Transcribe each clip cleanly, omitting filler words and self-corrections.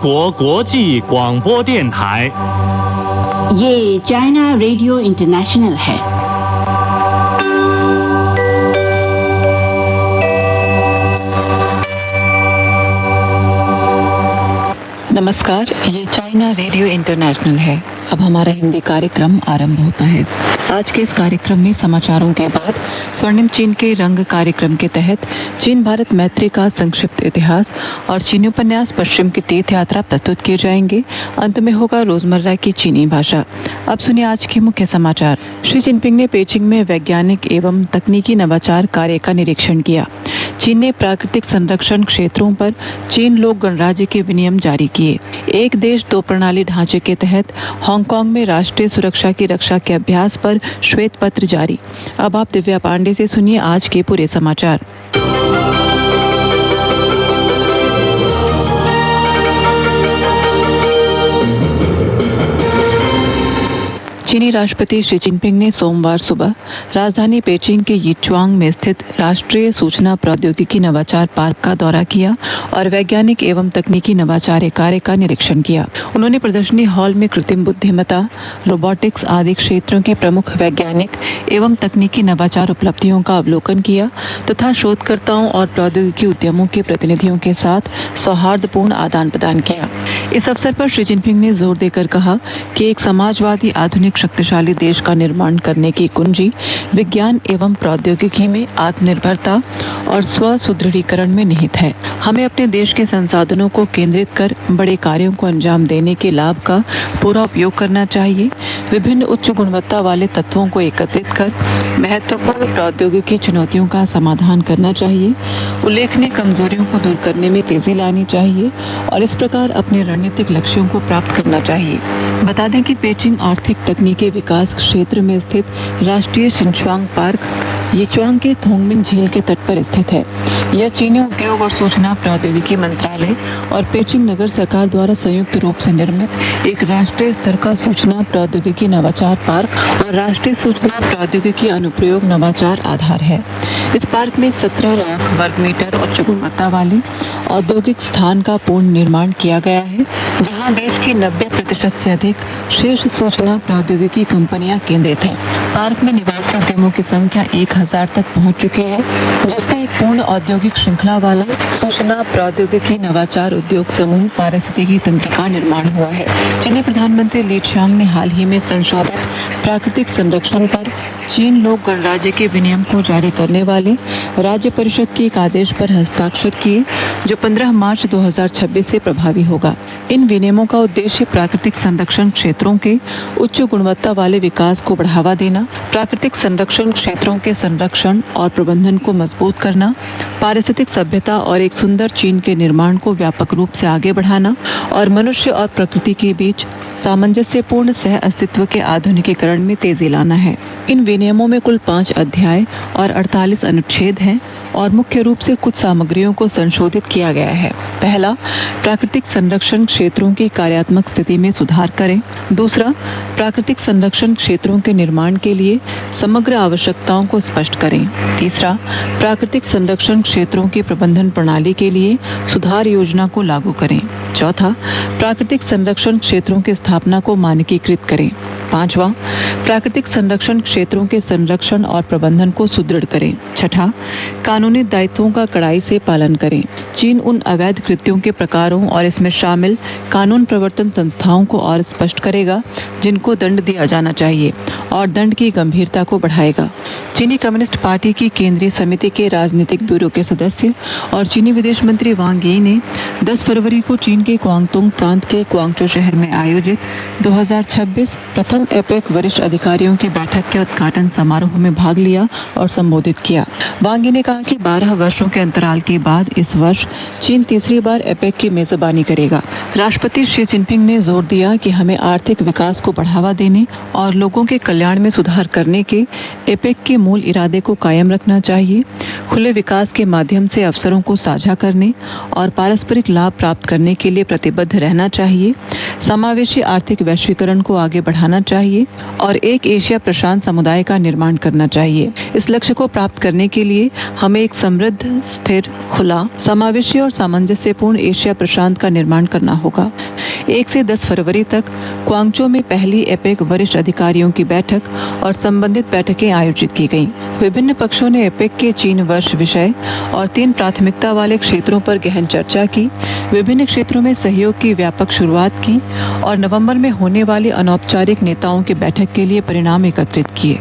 国国际广播电台。ये China radio international है। नमस्कार, ये चाइना रेडियो इंटरनेशनल है। अब हमारा हिंदी कार्यक्रम आरंभ होता है। आज के इस कार्यक्रम में समाचारों के बाद स्वर्णिम चीन के रंग कार्यक्रम के तहत चीन भारत मैत्री का संक्षिप्त इतिहास और चीनी उपन्यास पश्चिम की तीर्थ यात्रा प्रस्तुत किए जाएंगे। अंत में होगा रोजमर्रा की चीनी भाषा। अब सुनिए आज के मुख्य समाचार। शी जिनपिंग ने पेचिंग में वैज्ञानिक एवं तकनीकी नवाचार कार्य का निरीक्षण किया। चीन ने प्राकृतिक संरक्षण क्षेत्रों पर चीन लोक गणराज्य के विनियम जारी किए। एक देश दो प्रणाली ढांचे के तहत हांगकांग में राष्ट्रीय सुरक्षा की रक्षा के अभ्यास पर श्वेत पत्र जारी। अब आप दिव्या पांडे से सुनिए आज के पूरे समाचार। चीनी राष्ट्रपति शी जिनपिंग ने सोमवार सुबह राजधानी पेचिंग के यीचुआंग में स्थित राष्ट्रीय सूचना प्रौद्योगिकी नवाचार पार्क का दौरा किया और वैज्ञानिक एवं तकनीकी नवाचार कार्य का निरीक्षण किया। उन्होंने प्रदर्शनी हॉल में कृत्रिम बुद्धिमत्ता, रोबोटिक्स आदि क्षेत्रों के प्रमुख वैज्ञानिक एवं तकनीकी नवाचार उपलब्धियों का अवलोकन किया तथा शोधकर्ताओं और प्रौद्योगिकी उद्यमों के प्रतिनिधियों के साथ सौहार्दपूर्ण आदान प्रदान किया। इस अवसर पर शी जिनपिंग ने जोर देकर कहा कि एक समाजवादी आधुनिक शक्तिशाली देश का निर्माण करने की कुंजी विज्ञान एवं प्रौद्योगिकी में आत्मनिर्भरता और स्व सुदृढ़ीकरण में निहित है। हमें अपने देश के संसाधनों को केंद्रित कर बड़े कार्यों को अंजाम देने के लाभ का पूरा उपयोग करना चाहिए। विभिन्न उच्च गुणवत्ता वाले तत्वों को एकत्रित कर महत्वपूर्ण प्रौद्योगिकी चुनौतियों का समाधान करना चाहिए। उल्लेखनीय कमजोरियों को दूर करने में तेजी लानी चाहिए और इस प्रकार अपने रणनीतिक लक्ष्यों को प्राप्त करना चाहिए। बता दें कि पेचिंग आर्थिक तकनीकी विकास क्षेत्र में स्थित राष्ट्रीय शिनचुआंग पार्क यीचुआंग के थोंगमिन झील के तट पर स्थित है। यह चीनी उद्योग और सूचना प्रौद्योगिकी मंत्रालय और पेचिंग नगर सरकार द्वारा संयुक्त रूप से निर्मित एक राष्ट्रीय स्तर का सूचना प्रौद्योगिकी नवाचार पार्क और राष्ट्रीय सूचना प्रौद्योगिकी अनुप्रयोग नवाचार आधार है। इस पार्क में 17 लाख वर्ग मीटर उच्च गुणवत्ता वाले औद्योगिक स्थान का पूर्ण निर्माण किया गया है, जहां देश की 90% से अधिक शीर्ष सूचना प्रौद्योगिकी कंपनियां केंद्रित हैं। पार्क में निवासी उद्यमों की संख्या 1000 तक पहुंच चुकी है, जिससे एक पूर्ण औद्योगिक श्रृंखला वाला सूचना प्रौद्योगिकी नवाचार उद्योग समूह पारिस्थितिकी तंत्र का निर्माण हुआ है। चीनी प्रधानमंत्री ली qiang ने हाल ही में संशोधित प्राकृतिक संरक्षण पर चीन लोक गणराज्य के विनियम को जारी करने वाले राज्य परिषद के एक आदेश पर हस्ताक्षर किए, जो 15 मार्च 2026 से प्रभावी होगा। इन विनियमों का उद्देश्य प्राकृतिक संरक्षण क्षेत्रों के उच्च गुणवत्ता वाले विकास को बढ़ावा देना, प्राकृतिक संरक्षण क्षेत्रों के संरक्षण और प्रबंधन को मजबूत करना, पारिस्थितिक सभ्यता और एक सुंदर चीन के निर्माण को व्यापक रूप से आगे बढ़ाना और मनुष्य और प्रकृति के बीच सामंजस्यपूर्ण सह अस्तित्व के आधुनिकीकरण में तेजी लाना है। इन विनियमों में कुल 5 अध्याय और 48 अनुच्छेद हैं और मुख्य रूप से कुछ सामग्रियों को संशोधित किया गया है। पहला, प्राकृतिक संरक्षण क्षेत्रों की कार्यात्मक स्थिति में सुधार करें। दूसरा, प्राकृतिक संरक्षण क्षेत्रों के निर्माण के लिए समग्र आवश्यकताओं को स्पष्ट करें। तीसरा, प्राकृतिक संरक्षण क्षेत्रों की प्रबंधन प्रणाली के लिए सुधार योजना को लागू करें। चौथा, प्राकृतिक संरक्षण क्षेत्रों की स्थापना को मानकीकृत करें। पांचवा, प्राकृतिक संरक्षण क्षेत्रों के संरक्षण और प्रबंधन को सुदृढ़ करें। छठा, कानूनी दायित्वों का कड़ाई से पालन करें। चीन उन अवैध कृत्यों के प्रकारों और इसमें शामिल कानून प्रवर्तन संस्थाओं को और स्पष्ट करेगा जिनको दंड दिया जाना चाहिए और दंड की गंभीरता को बढ़ाएगा। चीनी कम्युनिस्ट पार्टी की केंद्रीय समिति के राजनीतिक ब्यूरो के सदस्य और चीनी विदेश मंत्री वांग यी ने 10 फरवरी को चीन के क्वांगतुंग प्रांत के क्वांगचो शहर में आयोजित 2026 प्रथम एपेक वरिष्ठ अधिकारियों की बैठक के उद्घाटन समारोह में भाग लिया और संबोधित किया। वांग यी ने कहा कि 12 वर्षों के अंतराल के बाद इस वर्ष चीन तीसरी बार एपेक की मेजबानी करेगा। राष्ट्रपति शी जिनपिंग ने जोर दिया कि हमें आर्थिक विकास को बढ़ावा देने और लोगों के कल्याण में सुधार करने के एपेक के मूल इरादे को कायम रखना चाहिए। खुले विकास के माध्यम से अवसरों को साझा करने और पारस्परिक लाभ प्राप्त करने के लिए प्रतिबद्ध रहना चाहिए। समावेशी आर्थिक वैश्वीकरण को आगे बढ़ाना चाहिए और एक एशिया प्रशांत समुदाय का निर्माण करना चाहिए। इस लक्ष्य को प्राप्त करने के लिए हमें एक समृद्ध, स्थिर, खुला, समावेशी और सामंजस्यपूर्ण एशिया प्रशांत का निर्माण करना होगा। 1 से 10 फरवरी तक क्वांगचो में पहली एपेक वरिष्ठ अधिकारियों की बैठक और संबंधित बैठकें आयोजित की गईं। विभिन्न पक्षों ने एपेक के चीन वर्ष विषय और 3 प्राथमिकता वाले क्षेत्रों पर गहन चर्चा की, विभिन्न क्षेत्रों में सहयोग की व्यापक शुरुआत की और नवंबर में होने वाली अनौपचारिक नेताओं की बैठक के लिए परिणाम एकत्रित किए।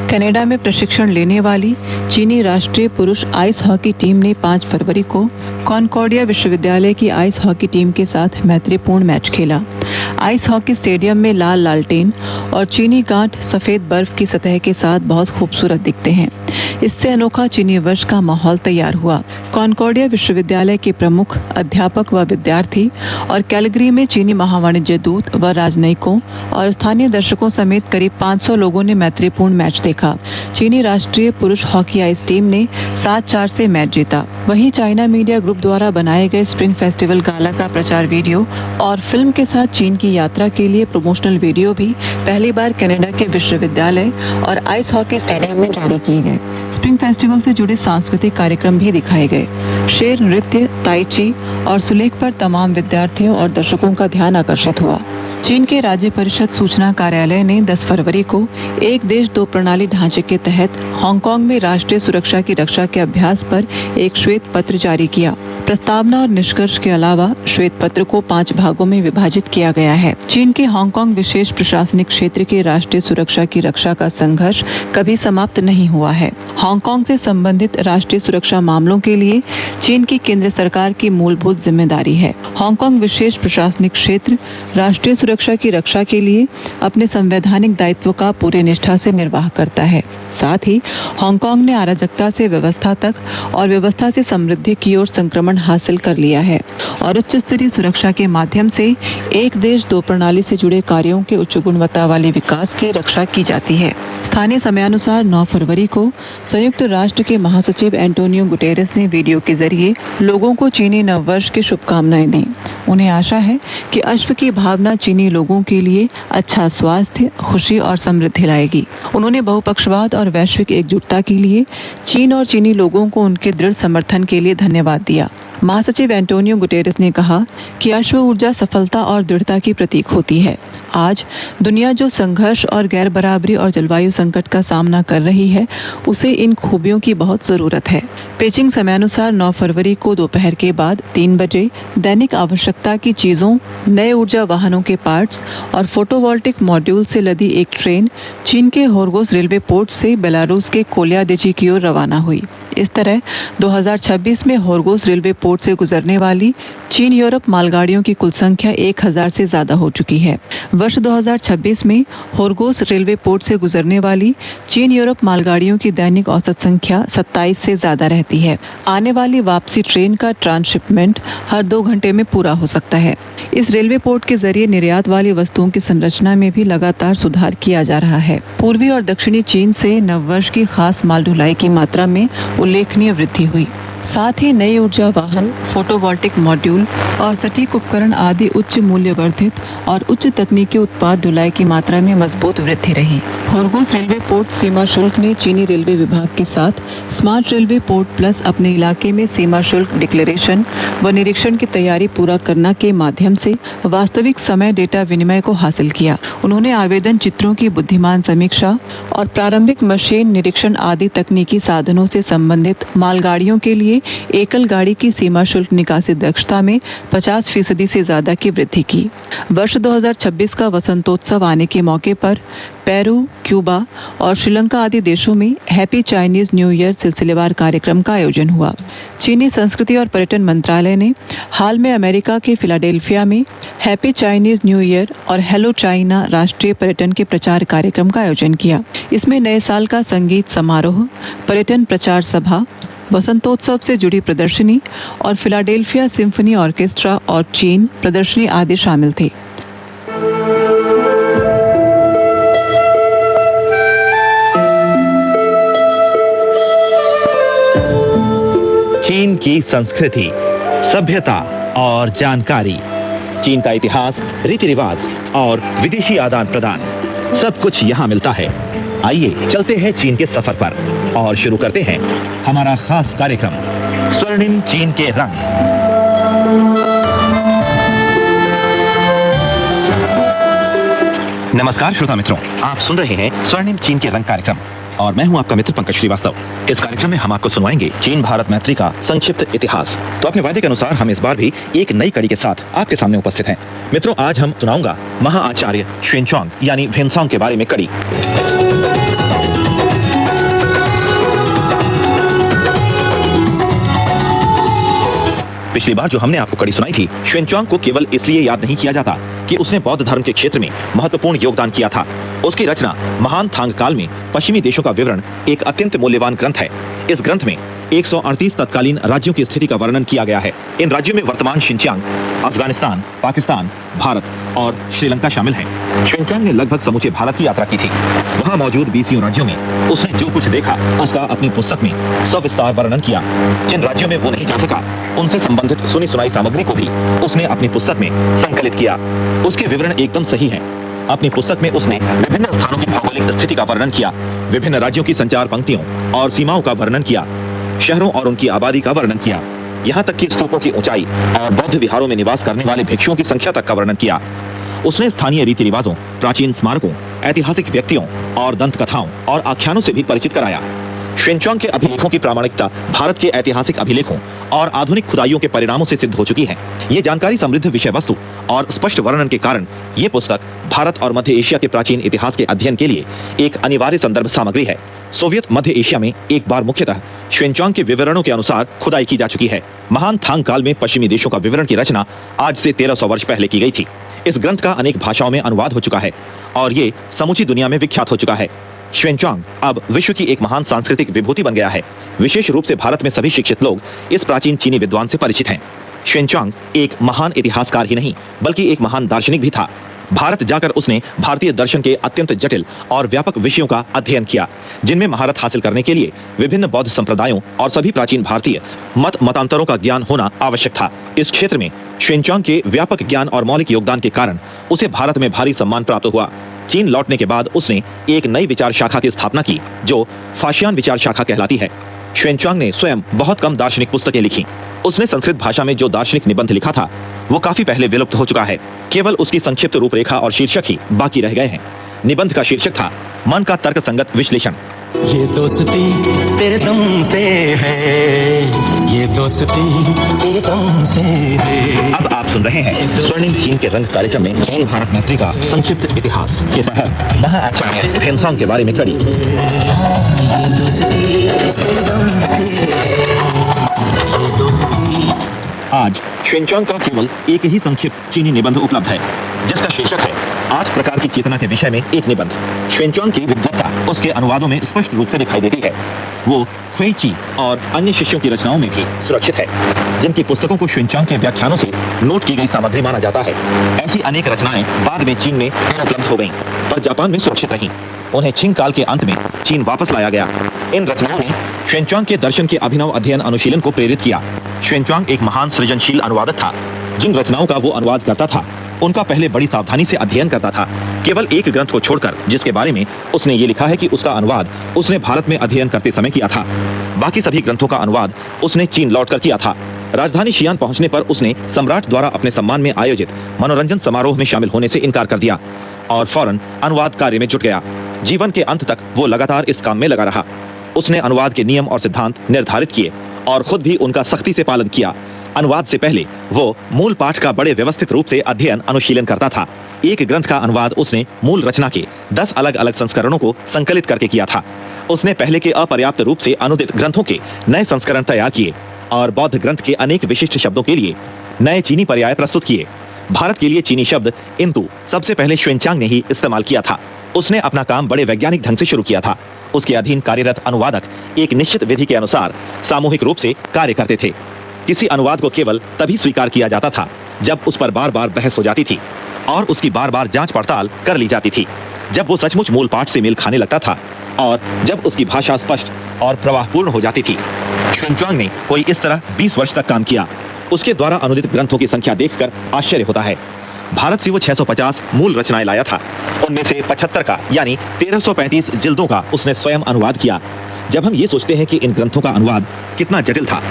कनाडा में प्रशिक्षण लेने वाली चीनी राष्ट्रीय पुरुष आइस हॉकी टीम ने 5 फरवरी को कॉनकॉर्डिया विश्वविद्यालय की आइस हॉकी टीम के साथ मैत्रीपूर्ण मैच खेला। आइस हॉकी स्टेडियम में लाल लालटेन और चीनी गांठ सफेद बर्फ की सतह के साथ बहुत खूबसूरत दिखते हैं। इससे अनोखा चीनी वर्ष का माहौल तैयार हुआ। कॉनकॉर्डिया विश्वविद्यालय के प्रमुख, अध्यापक व विद्यार्थी और कैलगरी में चीनी महावाणिज्य दूत व राजनयिकों और स्थानीय दर्शकों समेत करीब 500 लोगों ने मैत्रीपूर्ण मैच देखा। चीनी राष्ट्रीय पुरुष हॉकी आइस टीम ने 7-4 से मैच जीता। वहीं चाइना मीडिया ग्रुप द्वारा बनाए गए स्प्रिंग फेस्टिवल गाला का प्रचार वीडियो और फिल्म के साथ चीन की यात्रा के लिए प्रमोशनल वीडियो भी पहली बार कनाडा के विश्वविद्यालय और आइस हॉकी स्टेडियम में जारी किए गए। स्प्रिंग फेस्टिवल से जुड़े सांस्कृतिक कार्यक्रम भी दिखाए गए। शेर नृत्य, ताई ची और सुलेख पर तमाम विद्यार्थियों और दर्शकों का ध्यान आकर्षित हुआ। चीन के राज्य परिषद सूचना कार्यालय ने 10 फरवरी को एक देश दो प्रणाली ढांचे के तहत हांगकांग में राष्ट्रीय सुरक्षा की रक्षा के अभ्यास पर एक श्वेत पत्र जारी किया। प्रस्तावना और निष्कर्ष के अलावा श्वेत पत्र को 5 भागों में विभाजित किया गया है। चीन के हांगकांग विशेष प्रशासनिक क्षेत्र के राष्ट्रीय सुरक्षा की रक्षा का संघर्ष कभी समाप्त नहीं हुआ है। हांगकांग से संबंधित राष्ट्रीय सुरक्षा मामलों के लिए चीन की केंद्र सरकार की मूलभूत जिम्मेदारी है। हांगकांग विशेष प्रशासनिक क्षेत्र राष्ट्रीय सुरक्षा की रक्षा के लिए अपने संवैधानिक दायित्व का पूरी निष्ठा से निर्वाह करता है। साथ ही हांगकांग ने अराजकता से व्यवस्था तक और व्यवस्था से समृद्धि की ओर संक्रमण हासिल कर लिया है और उच्च स्तरीय सुरक्षा के माध्यम से एक देश दो प्रणाली से जुड़े कार्यों के उच्च गुणवत्ता वाले विकास की रक्षा की जाती है। स्थानीय समयानुसार 9 फरवरी को संयुक्त राष्ट्र के महासचिव एंटोनियो गुटेरेस ने वीडियो के जरिए लोगों को चीनी नववर्ष की शुभकामनाएं दी। उन्हें आशा है कि अश्व की भावना चीनी लोगों के लिए अच्छा स्वास्थ्य, खुशी और समृद्धि लाएगी। उन्होंने बहुपक्षवाद और वैश्विक एकजुटता के लिए चीन और चीनी लोगों को उनके दृढ़ समर्थन के लिए धन्यवाद दिया। महासचिव एंटोनियो गुटेरेस ने कहा कि अश्व ऊर्जा सफलता और दृढ़ता की प्रतीक होती है। आज दुनिया जो संघर्ष और गैर बराबरी और जलवायु संकट का सामना कर रही है, उसे इन खूबियों की बहुत जरूरत है। पेजिंग समयानुसार 9 फरवरी को दोपहर के बाद 3 बजे दैनिक आवश्यकता की चीजों, नए ऊर्जा वाहनों के पार्ट्स और फोटोवोल्टिक मॉड्यूल से लदी एक ट्रेन चीन के होर्गोस रेलवे पोर्ट से बेलारूस के कोल्यादेची की ओर रवाना हुई। इस तरह 2026 में होर्गोस रेलवे पोर्ट से गुजरने वाली चीन यूरोप मालगाड़ियों की कुल संख्या 1000 से ज्यादा हो चुकी है। वर्ष 2026 में होर्गोस रेलवे पोर्ट से गुजरने वाली चीन यूरोप मालगाड़ियों की दैनिक औसत संख्या 27 से ज्यादा रहती है। आने वाली वापसी ट्रेन का ट्रांसशिपमेंट हर 2 घंटे में पूरा हो सकता है। इस रेलवे पोर्ट के जरिए निर्यात वाली वस्तुओं की संरचना में भी लगातार सुधार किया जा रहा है। पूर्वी और दक्षिणी चीन से नववर्ष की खास माल ढुलाई की मात्रा में उल्लेखनीय वृद्धि हुई। साथ ही नई ऊर्जा वाहन, फोटोवोल्टिक मॉड्यूल और सटीक उपकरण आदि उच्च मूल्य वर्धित और उच्च तकनीकी उत्पाद ढुलाई की मात्रा में मजबूत वृद्धि रही। होर्गोस रेलवे पोर्ट सीमा शुल्क ने चीनी रेलवे विभाग के साथ स्मार्ट रेलवे पोर्ट प्लस अपने इलाके में सीमा शुल्क डिक्लेरेशन व निरीक्षण की तैयारी पूरा करना के माध्यम से वास्तविक समय डेटा विनिमय को हासिल किया। उन्होंने आवेदन चित्रों की बुद्धिमान समीक्षा और प्रारंभिक मशीन निरीक्षण आदि तकनीकी साधनों से संबंधित मालगाड़ियों के लिए एकल गाड़ी की सीमा शुल्क निकासी दक्षता में 50% से ज्यादा की वृद्धि की। वर्ष 2026 का वसंतोत्सव आने के मौके पर पेरू, क्यूबा और श्रीलंका आदि देशों में हैप्पी चाइनीज न्यू ईयर सिलसिलेवार कार्यक्रम का आयोजन हुआ। चीनी संस्कृति और पर्यटन मंत्रालय ने हाल में अमेरिका के फिलाडेल्फिया में हैप्पी चाइनीज न्यू ईयर और हेलो चाइना राष्ट्रीय पर्यटन के प्रचार कार्यक्रम का आयोजन किया। इसमें नए साल का संगीत समारोह, पर्यटन प्रचार सभा, वसंतोत्सव से जुड़ी प्रदर्शनी और फिलाडेल्फिया सिम्फनी ऑर्केस्ट्रा और चीन प्रदर्शनी आदि शामिल थे। चीन की संस्कृति, सभ्यता और जानकारी चीन का इतिहास, रीति रिवाज और विदेशी आदान प्रदान, सब कुछ यहाँ मिलता है। आइए चलते हैं चीन के सफर पर और शुरू करते हैं हमारा खास कार्यक्रम स्वर्णिम चीन के रंग। नमस्कार श्रोता मित्रों, आप सुन रहे हैं स्वर्णिम चीन के रंग कार्यक्रम और मैं हूं आपका मित्र पंकज श्रीवास्तव। इस कार्यक्रम में हम आपको सुनवाएंगे चीन भारत मैत्री का संक्षिप्त इतिहास। तो अपने वादे के अनुसार हम इस बार भी एक नई कड़ी के साथ आपके सामने उपस्थित हैं। मित्रों, आज हम सुनाऊंगा महाआचार्य xuanzang यानी भीमसांग के बारे में कड़ी। पिछली बार जो हमने आपको कड़ी सुनाई थी, xuanzang को केवल इसलिए याद नहीं किया जाता कि उसने बौद्ध धर्म के क्षेत्र में महत्वपूर्ण योगदान किया था। उसकी रचना महान थांग काल में पश्चिमी देशों का विवरण एक अत्यंत मूल्यवान ग्रंथ है। इस ग्रंथ में 138 तत्कालीन राज्यों की स्थिति का वर्णन किया गया है। इन राज्यों में वर्तमान शिनचांग, अफगानिस्तान, पाकिस्तान, भारत और श्रीलंका शामिल हैं। xuanzang ने लगभग समूचे भारत की यात्रा की थी। वहां मौजूद 20 राज्यों में उसने जो कुछ देखा उसका अपनी पुस्तक में सविस्तार वर्णन किया। जिन राज्यों में वो नहीं जा सका, उनसे संबंधित सुनी सुनाई सामग्री को भी उसने अपनी पुस्तक में संकलित किया। उसके विवरण एकदम सही हैं। अपनी पुस्तक में उसने विभिन्न स्थानों की भौगोलिक स्थिति का वर्णन किया, विभिन्न राज्यों की संचार पंक्तियों और सीमाओं का वर्णन किया, शहरों और उनकी आबादी का वर्णन किया, यहाँ तक कि स्तूपों की ऊंचाई और बौद्ध विहारों में निवास करने वाले भिक्षुओं की संख्या तक का वर्णन किया। उसने स्थानीय रीति रिवाजों, प्राचीन स्मारकों, ऐतिहासिक व्यक्तियों और दंत कथाओं और आख्यानों से भी परिचित कराया। xuanzang के अभिलेखों की प्रामाणिकता भारत के ऐतिहासिक अभिलेखों और आधुनिक खुदाइयों के परिणामों से सिद्ध हो चुकी है। ये जानकारी समृद्ध विषय वस्तु और स्पष्ट वर्णन के कारण ये पुस्तक भारत और मध्य एशिया के प्राचीन इतिहास के अध्ययन के लिए एक अनिवार्य संदर्भ सामग्री है। सोवियत मध्य एशिया में एक बार मुख्यतः xuanzang के विवरणों के अनुसार खुदाई की जा चुकी है। महान थांग काल में पश्चिमी देशों का विवरण की रचना आज से 1300 वर्ष पहले की गई थी। इस ग्रंथ का अनेक भाषाओं में अनुवाद हो चुका है और ये समूची दुनिया में विख्यात हो चुका है। xuanzang अब विश्व की एक महान सांस्कृतिक विभूति बन गया है। विशेष रूप से भारत में सभी शिक्षित लोग इस प्राचीन चीनी विद्वान से परिचित हैं। xuanzang एक महान इतिहासकार ही नहीं बल्कि एक महान दार्शनिक भी था। भारत जाकर उसने भारतीय दर्शन के अत्यंत जटिल और व्यापक विषयों का अध्ययन किया, जिनमें महारत हासिल करने के लिए विभिन्न बौद्ध संप्रदायों और सभी प्राचीन भारतीय मतांतरों का ज्ञान होना आवश्यक था। इस क्षेत्र में xuanzang के व्यापक ज्ञान और मौलिक योगदान के कारण उसे भारत में भारी सम्मान प्राप्त हुआ। चीन लौटने के बाद उसने एक नई विचार शाखा की स्थापना की जो फाशियान विचार शाखा कहलाती है। xuanzang ने स्वयं बहुत कम दार्शनिक पुस्तकें लिखी। उसने संस्कृत भाषा में जो दार्शनिक निबंध लिखा था वो काफी पहले विलुप्त हो चुका है। केवल उसकी संक्षिप्त रूपरेखा और शीर्षक ही बाकी रह गए हैं। निबंध का शीर्षक था मन का तर्क संगत विश्लेषण। ये दोस्ती तेरे दम से है, ये दोस्ती तेरे दम से है। अब आप सुन रहे हैं स्वर्णिम चीन के रंग कार्यक्रम में चीन भारत मैत्री का संक्षिप्त इतिहास के तहत महाआचार्य भीमसांग के बारे में कड़ी। आज xuanzang का केवल एक ही संक्षिप्त चीनी निबंध उपलब्ध है, जिसका शीर्षक है 8 प्रकार की चेतना के विषय में एक निबंध। xuanzang की विद्वत्ता उसके अनुवादों में स्पष्ट रूप से दिखाई देती है। वो ख्वेची और अन्य शिष्यों की रचनाओं में भी सुरक्षित है, जिनकी पुस्तकों को xuanzang के व्याख्यानों से नोट की गई सामग्री माना जाता है। ऐसी अनेक रचनाएं बाद में चीन में उपलब्ध हो गईं, पर जापान में सुरक्षित रहीं। उन्हें छिंग काल के अंत में चीन वापस लाया गया। इन रचनाओं ने xuanzang के दर्शन के अभिनव अध्ययन अनुशीलन को प्रेरित किया। xuanzang एक महान सृजनशील अनुवादक था। जिन रचनाओं का वो अनुवाद करता था उनका पहले बड़ी सावधानी से अध्ययन करता था। केवल एक ग्रंथ को छोड़कर, जिसके बारे में उसने ये लिखा है कि उसका अनुवाद उसने भारत में अध्ययन करते समय किया था। बाकी सभी ग्रंथों का अनुवाद उसने चीन लौटकर किया था। राजधानी शियान पहुंचने पर उसने सम्राट द्वारा अपने सम्मान में आयोजित मनोरंजन समारोह में शामिल होने से इनकार कर दिया और फौरन अनुवाद कार्य में जुट गया। जीवन के अंत तक वो लगातार इस काम में लगा रहा। उसने अनुवाद के नियम और सिद्धांत निर्धारित किए और खुद भी उनका सख्ती से पालन किया। अनुवाद से पहले वो मूल पाठ का बड़े व्यवस्थित रूप से अध्ययन अनुशीलन करता था। एक ग्रंथ का अनुवाद उसने मूल रचना के 10 अलग अलग संस्करणों को संकलित करके किया था। उसने पहले के अपर्याप्त रूप से अनुदित ग्रंथों के नए संस्करण तैयार किए और बौद्ध ग्रंथ के अनेक विशिष्ट शब्दों के लिए नए चीनी पर्याय प्रस्तुत किए। भारत के लिए चीनी शब्द इंतु सबसे पहले xuanzang ने ही इस्तेमाल किया था। उसने अपना काम बड़े वैज्ञानिक ढंग से शुरू किया था। उसके अधीन कार्यरत अनुवादक एक निश्चित विधि के अनुसार सामूहिक रूप से कार्य करते थे। किसी अनुवाद को केवल तभी स्वीकार किया जाता था जब उस पर बार बार बहस हो जाती थी और उसकी बार बार जांच पड़ताल कर ली जाती थी, जब वो सचमुच मूल पाठ से मेल खाने लगता था और जब उसकी भाषा स्पष्ट और प्रवाहपूर्ण हो जाती थी। xuanzang ने कोई इस तरह 20 वर्ष तक काम किया। उसके द्वारा अनुदित ग्रंथों की संख्या देखकर आश्चर्य होता है। भारत से वो 650 मूल रचनाएं लाया था। उनमें से 75 का यानी 1335 जिल्दों का उसने स्वयं अनुवाद किया। जब हम ये सोचते हैं कि इन ग्रंथों का अनुवाद कितना जटिल था,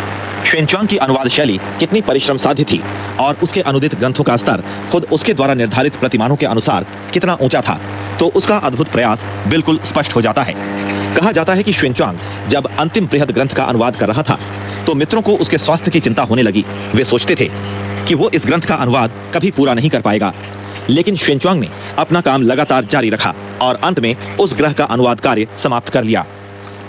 xuanzang की अनुवाद शैली कितनी परिश्रम साध्य थी और उसके अनुदित ग्रंथों का स्तर खुद उसके द्वारा निर्धारित प्रतिमानों के अनुसार कितना ऊंचा था, तो उसका अद्भुत प्रयास बिल्कुल स्पष्ट हो जाता है। कहा जाता है कि xuanzang जब अंतिम बृहद ग्रंथ का अनुवाद कर रहा था तो मित्रों को उसके स्वास्थ्य की चिंता होने लगी। वे सोचते थे कि वो इस ग्रंथ का अनुवाद कभी पूरा नहीं कर पाएगा, लेकिन xuanzang ने अपना काम लगातार जारी रखा और अंत में उस ग्रंथ का अनुवाद कार्य समाप्त कर लिया।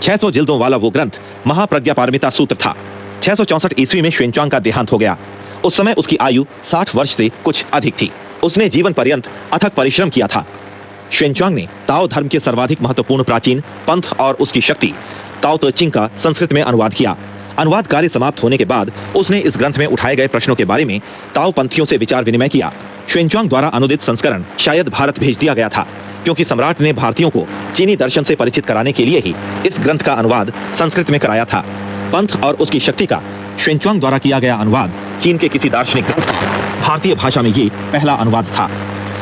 600 जिल्दों वाला वो ग्रंथ महाप्रज्ञापारमिता सूत्र था। 664 ईस्वी में xuanzang का देहांत हो गया। उस समय उसकी आयु 60 वर्ष से कुछ अधिक थी। उसने जीवन पर्यंत अथक परिश्रम किया था। xuanzang ने ताओ धर्म के सर्वाधिक महत्वपूर्ण प्राचीन पंथ और उसकी शक्ति ताओ ते चिंग का संस्कृत में अनुवाद किया। अनुवाद कार्य समाप्त होने के बाद उसने इस ग्रंथ में उठाए गए प्रश्नों के बारे में ताओ पंथियों से विचार विनिमय किया। xuanzang द्वारा अनुदित संस्करण शायद भारत भेज दिया गया था, क्योंकि सम्राट ने भारतीयों को चीनी दर्शन से परिचित कराने के लिए ही इस ग्रंथ का अनुवाद संस्कृत में कराया था। पंथ और उसकी शक्ति का xuanzang द्वारा किया गया अनुवाद चीन के किसी दार्शनिक ग्रंथ का भारतीय भाषा में ये पहला अनुवाद था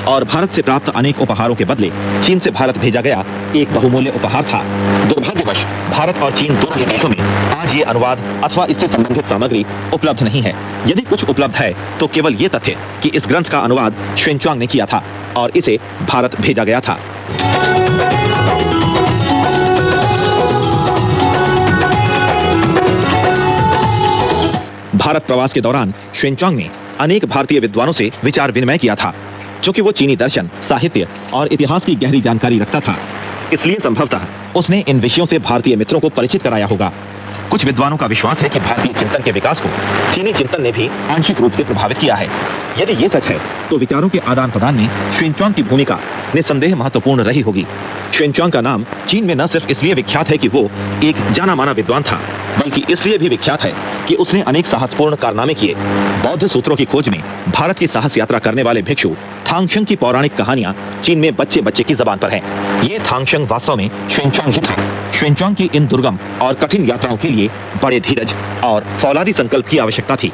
और भारत से प्राप्त अनेक उपहारों के बदले चीन से भारत भेजा गया एक बहुमूल्य उपहार था। दुर्भाग्यवश भारत और चीन दोनों ही देशों में आज ये अनुवाद अथवा इससे संबंधित सामग्री उपलब्ध नहीं है। यदि कुछ उपलब्ध है तो केवल ये तथ्य कि इस ग्रंथ का अनुवाद xuanzang ने किया था और इसे भारत भेजा गया था। भारत प्रवास के दौरान xuanzang ने अनेक भारतीय विद्वानों से विचार विनिमय किया था। चूंकि वो चीनी दर्शन, साहित्य और इतिहास की गहरी जानकारी रखता था, इसलिए संभवतः उसने इन विषयों से भारतीय मित्रों को परिचित कराया होगा। कुछ विद्वानों का विश्वास है कि भारतीय चिंतन के विकास को चीनी चिंतन ने भी आंशिक रूप से प्रभावित किया है। यदि ये सच है तो विचारों के आदान प्रदान में xuanzang की भूमिका निसंदेह महत्वपूर्ण रही होगी। xuanzang का नाम चीन में न सिर्फ इसलिए विख्यात है कि वो एक जाना माना विद्वान था, बल्कि इसलिए भी विख्यात है कि उसने अनेक साहसपूर्ण कारनामे किए। बौद्ध सूत्रों की खोज में भारत की साहस यात्रा करने वाले भिक्षु थांगशंग की पौराणिक कहानियां चीन में बच्चे बच्चे की जबान पर है। ये थांगशंग वास्तव में xuanzang ही था। xuanzang की इन दुर्गम और कठिन यात्राओं के लिए बड़े धीरज और फौलादी संकल्प की आवश्यकता थी।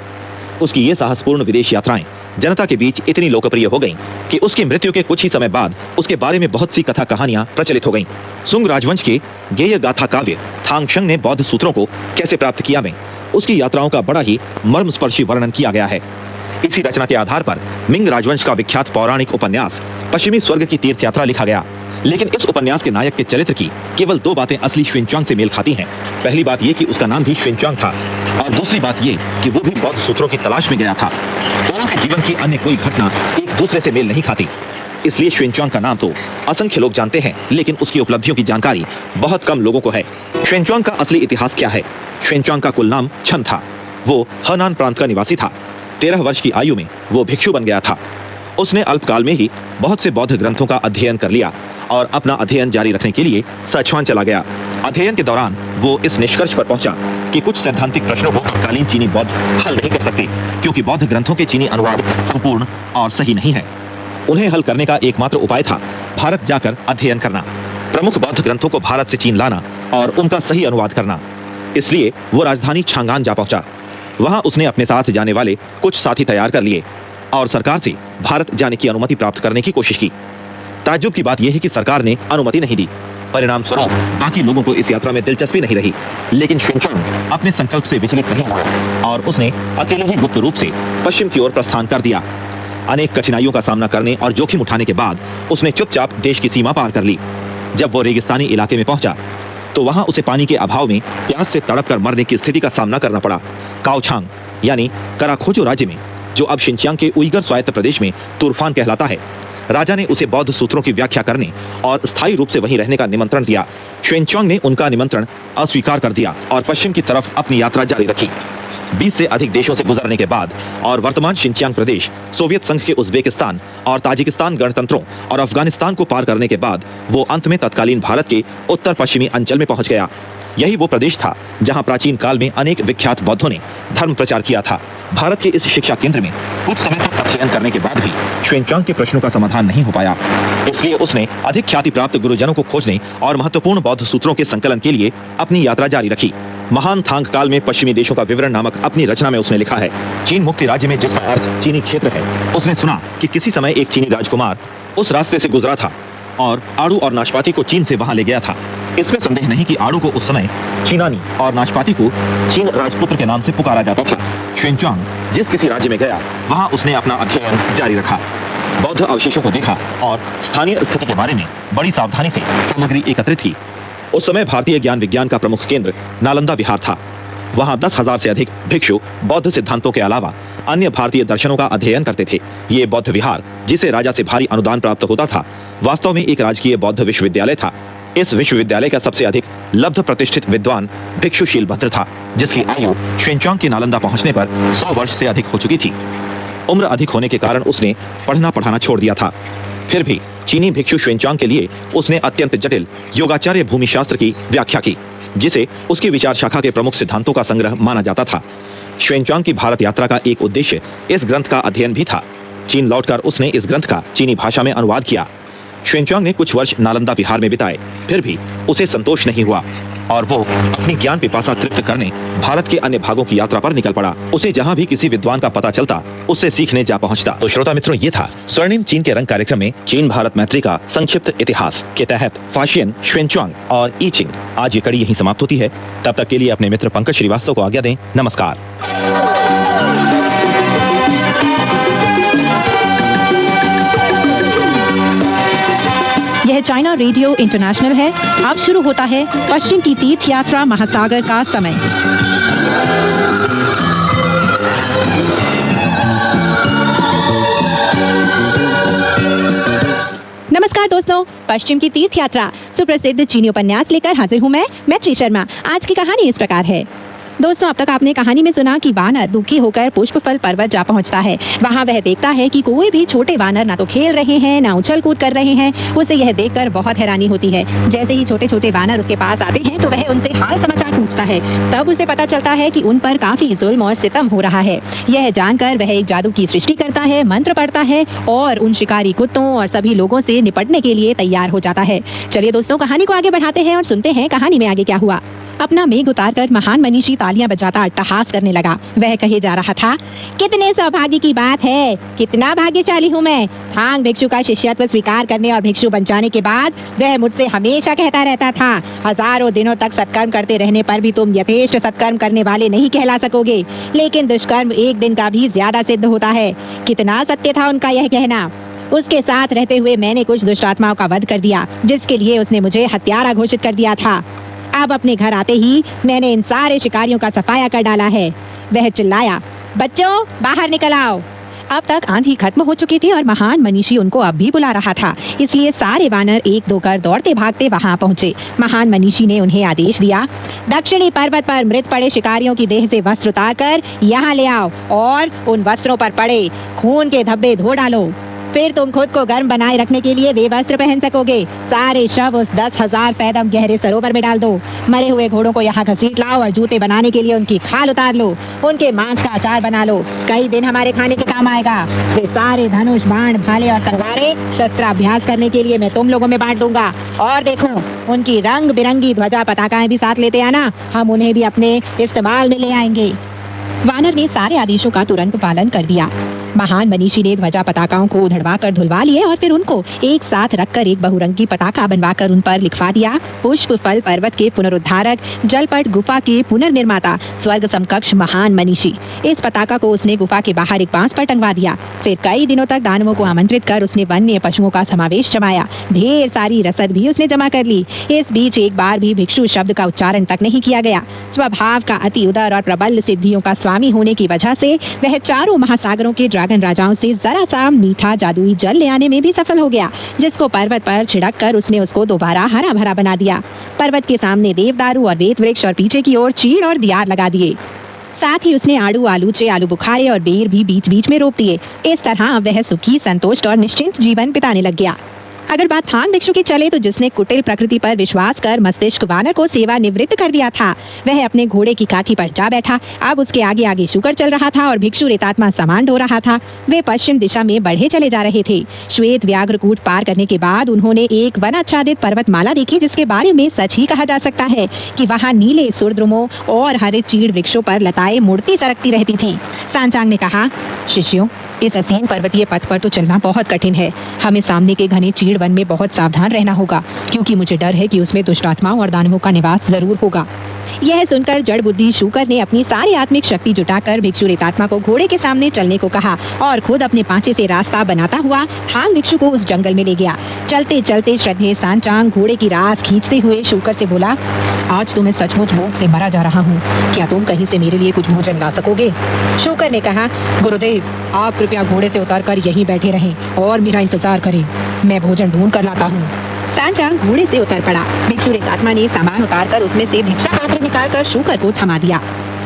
उसकी ये साहसपूर्ण विदेश यात्राएं जनता के बीच इतनी लोकप्रिय हो गईं कि उसकी मृत्यु के कुछ ही समय बाद उसके बारे में बहुत सी कथा कहानियां प्रचलित हो गईं। सुंग राजवंश के गेय गाथा काव्य थांगशंग ने बौद्ध सूत्रों को कैसे प्राप्त किया में उसकी यात्राओं का बड़ा ही मर्मस्पर्शी वर्णन किया गया है। इसी रचना के आधार पर मिंग राजवंश का विख्यात पौराणिक उपन्यास पश्चिमी स्वर्ग की तीर्थ यात्रा लिखा गया। लेकिन इस उपन्यास के नायक के चरित्र की केवल दो बातें असली xuanzang से मेल खाती हैं। पहली बात यह कि उसका नाम भी xuanzang था और दूसरी बात यह कि वो भी बौद्ध सूत्रों की तलाश में गया था। दोनों के जीवन की अन्य कोई घटना एक दूसरे से मेल नहीं खाती। इसलिए xuanzang का नाम तो असंख्य लोग जानते हैं, लेकिन उसकी उपलब्धियों की जानकारी बहुत कम लोगों को है। xuanzang का असली इतिहास क्या है? xuanzang का कुल नाम chen था। वो हेनान प्रांत का निवासी था। 13 वर्ष की आयु में वो भिक्षु बन गया था। उसने अल्पकाल में ही बहुत से बौद्ध ग्रंथों का अध्ययन कर लिया और अपना अध्ययन जारी रखने के लिए सचुआन चला गया। अध्ययन के दौरान वो इस निष्कर्ष पर पहुंचा कि कुछ सैद्धांतिक प्रश्नों को तत्कालीन चीनी बौद्ध हल नहीं कर सकते, क्योंकि बौद्ध ग्रंथों के चीनी अनुवाद संपूर्ण और सही नहीं है। उन्हें हल करने का एकमात्र उपाय था भारत जाकर अध्ययन करना, प्रमुख बौद्ध ग्रंथों को भारत से चीन लाना और उनका सही अनुवाद करना। इसलिए वो राजधानी छांगान जा पहुंचा। वहां उसने अपने साथ जाने वाले कुछ साथी तैयार कर लिए और सरकार से भारत जाने की अनुमति प्राप्त करने की कोशिश की। ताज्जुब की बात यह है कि सरकार ने अनुमति नहीं दी। परिणाम स्वरूप बाकी लोगों को इस यात्रा में दिलचस्पी नहीं रही, लेकिन xuanzang अपने संकल्प से विचलित नहीं हुआ और उसने अकेले ही गुप्त रूप से पश्चिम की ओर प्रस्थान कर दिया। अनेक कठिनाइयों का सामना करने और जोखिम उठाने के बाद उसने चुपचाप देश की सीमा पार कर ली। जब वो रेगिस्तानी इलाके में पहुंचा तो वहां उसे पानी के अभाव में प्यास से तड़प कर मरने की स्थिति का सामना करना पड़ा। काओछांग यानी कराखोजो राज्य में, जो अब शिनजियांग के उइगर स्वायत्त प्रदेश में तुर्फान कहलाता है, राजा ने उसे बौद्ध सूत्रों की व्याख्या करने और स्थायी रूप से वहीं रहने का निमंत्रण दिया। xuanzang ने उनका निमंत्रण अस्वीकार कर दिया और पश्चिम की तरफ अपनी यात्रा जारी रखी। 20 से अधिक देशों से गुजरने के बाद और वर्तमान शिनजियांग प्रदेश सोवियत संघ के उज्बेकिस्तान और ताजिकिस्तान गणतंत्रों और अफगानिस्तान को पार करने के बाद वो अंत में तत्कालीन भारत के उत्तर पश्चिमी अंचल में पहुंच गया। यही वो प्रदेश था जहां प्राचीन काल में अनेक विख्यात बौद्धों ने धर्म प्रचार किया था। भारत के इस शिक्षा केंद्र में कुछ समय तक अध्ययन करने के बाद भी xuanzang के प्रश्नों का समाधान नहीं हो पाया। इसलिए उसने अधिक ख्याति प्राप्त गुरुजनों को खोजने और महत्वपूर्ण बौद्ध सूत्रों के संकलन के लिए अपनी यात्रा जारी रखी। महान थांग काल में पश्चिमी देशों का विवरण नामक अपनी रचना में उसने लिखा है, चीन मुक्ति राज्य में जिसका अर्थ चीनी क्षेत्र है, उसने सुना कि किसी समय एक चीनी राजकुमार उस रास्ते से गुजरा था और आड़ू और नाशपाती को चीन से वहां ले गया था। इसमें संदेह नहीं कि आड़ू को उस समय चीनानी और नाशपाती को चीन राजपुत्र के नाम से पुकारा जाता था। xuanzang जिस किसी राज्य में गया वहां उसने अपना अध्ययन जारी रखा, बौद्ध अवशेषों को देखा और स्थानीय स्थिति के बारे में बड़ी सावधानी से सामग्री एकत्रित की। उस समय भारतीय ज्ञान विज्ञान का प्रमुख केंद्र नालंदा विहार था। वहां 10,000 से अधिक भिक्षु बौद्ध सिद्धांतों के अलावा अन्य भारतीय दर्शनों का अध्ययन करते थे। ये बौद्ध विहार, जिसे राजा से भारी अनुदान प्राप्त होता था, वास्तव में एक राजकीय बौद्ध विश्वविद्यालय था। इस विश्वविद्यालय का सबसे अधिक लब्ध प्रतिष्ठित विद्वान भिक्षु शीलभद्र था, जिसकी आयु xuanzang के नालंदा पहुंचने पर 100 वर्ष से अधिक हो चुकी थी। उम्र अधिक होने के कारण उसने पढ़ना पढ़ाना छोड़ दिया था। फिर भी चीनी भिक्षु xuanzang के लिए उसने अत्यंत जटिल योगाचार्य भूमिशास्त्र की व्याख्या की, जिसे उसकी विचार शाखा के प्रमुख सिद्धांतों का संग्रह माना जाता था। xuanzang की भारत यात्रा का एक उद्देश्य इस ग्रंथ का अध्ययन भी था। चीन लौटकर उसने इस ग्रंथ का चीनी भाषा में अनुवाद किया। xuanzang ने कुछ वर्ष नालंदा विहार में बिताए, फिर भी उसे संतोष नहीं हुआ और वो अपनी ज्ञान पिपासा तृप्त करने भारत के अन्य भागों की यात्रा पर निकल पड़ा। उसे जहां भी किसी विद्वान का पता चलता, उससे सीखने जा पहुंचता। तो श्रोता मित्रों, ये था स्वर्णिम चीन के रंग कार्यक्रम में चीन भारत मैत्री का संक्षिप्त इतिहास के तहत फाशियन, xuanzang और ई चिंग। आज ये कड़ी यहीं समाप्त होती है। तब तक के लिए अपने मित्र पंकज श्रीवास्तव को आज्ञा दें। नमस्कार। यह चाइना रेडियो इंटरनेशनल है। अब शुरू होता है पश्चिम की तीर्थ यात्रा महासागर का समय। नमस्कार दोस्तों, पश्चिम की तीर्थ यात्रा सुप्रसिद्ध चीनी उपन्यास लेकर हाजिर हूँ मैं मैत्री शर्मा। आज की कहानी इस प्रकार है। दोस्तों, अब तक आपने कहानी में सुना कि वानर दुखी होकर पुष्पफल पर्वत जा पहुंचता है। वहां वह देखता है कि कोई भी छोटे वानर ना तो खेल रहे हैं, ना उछल कूद कर रहे हैं। उसे यह देखकर बहुत हैरानी होती है। जैसे ही छोटे छोटे वानर उसके पास आते हैं तो वह उनसे हाल समाचार पूछता है। तब उसे पता चलता है कि उन पर काफी जुल्म और सितम हो रहा है। यह जानकर वह एक जादू की सृष्टि करता है, मंत्र पढ़ता है और उन शिकारी कुत्तों और सभी लोगों से निपटने के लिए तैयार हो जाता है। चलिए दोस्तों, कहानी को आगे बढ़ाते हैं और सुनते हैं कहानी में आगे क्या हुआ। अपना मेघ उतारकर महान मनीषी तालियां बजाता अट्टहास करने लगा। वह कहे जा रहा था, कितने सौभाग्य की बात है, कितना भाग्यशाली हूँ मैं। थांग भिक्षु का शिष्यत्व स्वीकार करने और भिक्षु बन जाने के बाद वह मुझसे हमेशा कहता रहता था, हजारों दिनों तक सत्कर्म करते रहने पर भी तुम यथेष्ट सत्कर्म करने वाले नहीं कहला सकोगे, लेकिन दुष्कर्म एक दिन का भी ज्यादा सिद्ध होता है। कितना सत्य था उनका यह कहना। उसके साथ रहते हुए मैंने कुछ दुष्ट आत्माओं का वध कर दिया, जिसके लिए उसने मुझे हत्यारा घोषित कर दिया था। अब अपने घर आते ही मैंने इन सारे शिकारियों का सफाया कर डाला है। वह चिल्लाया, बच्चों बाहर निकल आओ। अब तक आंधी खत्म हो चुकी थी और महान मनीषी उनको अब भी बुला रहा था, इसलिए सारे वानर एक दो कर दौड़ते भागते वहां पहुंचे। महान मनीषी ने उन्हें आदेश दिया, दक्षिणी पर्वत पर मृत पड़े शिकारियों की देह से वस्त्र उतारकर यहाँ ले आओ और उन वस्त्रों पर पड़े खून के धब्बे धो डालो। फिर तुम खुद को गर्म बनाए रखने के लिए वे वस्त्र पहन सकोगे। सारे शव उस 10,000 पैदम गहरे सरोवर में डाल दो। मरे हुए घोड़ों को यहाँ घसीट लाओ और जूते बनाने के लिए उनकी खाल उतार लो। उनके मांस का अचार बना लो, कई दिन हमारे खाने के काम आएगा। वे सारे धनुष, बाण, भाले और तलवारें शस्त्राभ्यास करने के लिए मैं तुम लोगों में बांट दूंगा। और देखो, उनकी रंग बिरंगी ध्वजा पताकाएं भी साथ लेते आना, हम उन्हें भी अपने इस्तेमाल में ले आएंगे। वानर ने सारे आदेशों का तुरंत पालन कर दिया। महान मनीषी ने ध्वजा पताकाओं को उधड़वा कर धुलवा लिए और फिर उनको एक साथ रखकर एक बहुरंगी पताका बनवाकर उन पर लिखवा दिया, पुष्प फल पर्वत के पुनरुद्धारक, जलपट गुफा के पुनर्निर्माता, स्वर्ग समकक्ष महान मनीषी। इस पताका को उसने गुफा के बाहर एक बांस पर टंगवा दिया। फिर कई दिनों तक दानवों को आमंत्रित कर उसने वन्य पशुओं का समावेश जमाया। ढेर सारी रसद भी उसने जमा कर ली। इस बीच एक बार भी भिक्षु शब्द का उच्चारण तक नहीं किया गया। स्वभाव का अति उदार और प्रबल सिद्धियों का स्वामी होने की वजह से वह चारों महासागरों के ड्रैगन राजाओं से जरा सा मीठा जादुई जल ले आने में भी सफल हो गया, जिसको पर्वत पर छिड़क कर उसने उसको दोबारा हरा भरा बना दिया। पर्वत के सामने देवदारू और वेत वृक्ष और पीछे की ओर चीड़ और दियार लगा दिए। साथ ही उसने आड़ू, आलूचे, आलू बुखारे और बेर भी बीच बीच में रोप दिए। इस तरह वह सुखी, संतुष्ट और निश्चिंत जीवन बिताने लग गया। अगर बात थांग भिक्षु की चले तो जिसने कुटिल प्रकृति पर विश्वास कर मस्तिष्क वानर को सेवा निवृत्त कर दिया था, वह अपने घोड़े की काठी पर जा बैठा। अब उसके आगे आगे शुकर चल रहा था और भिक्षु रेतात्मा सामान ढो रहा था। वे पश्चिम दिशा में बढ़े चले जा रहे थे। श्वेत व्याघ्रकूट पार करने के बाद उन्होंने एक वन आच्छादित पर्वतमाला देखी, जिसके बारे में सच ही कहा जा सकता है कि वहाँ नीले सुरद्रुमों और हरे चीड़ वृक्षों पर लताएं मुड़ती सरकती रहती थी। सांचांग ने कहा, शिष्यों, इस असीम पर्वतीय पथ पर तो चलना बहुत कठिन है। हमें सामने के घने चीड़ वन में बहुत सावधान रहना होगा, क्योंकि मुझे डर है कि उसमें दुष्टात्माओं और दानवों का निवास जरूर होगा। यह सुनकर जड़ बुद्धि शूकर ने अपनी सारी आत्मिक शक्ति जुटाकर भिक्षु रेतात्मा को घोड़े के सामने चलने को कहा और खुद अपने पांचे से रास्ता बनाता हुआ थांग भिक्षु को उस जंगल में ले गया। चलते चलते श्रद्धेय सांचांग घोड़े की रास खींचते हुए शूकर से बोला, आज तो मैं सचमुच भूख से मरा जा रहा हूँ, क्या तुम कहीं से मेरे लिए कुछ भोजन ला सकोगे? शूकर ने कहा, गुरुदेव, आप कृपया घोड़े से उतरकर यहीं बैठे रहें और मेरा इंतजार करें, मैं भोजन ढूंढ कर लाता हूँ। सांचांग घोड़े से उतर पड़ा। भिक्षु रेतात्मा ने सामान उतारकर उसमें से भिक्षा पात्र निकालकर शूकर को थमा दिया।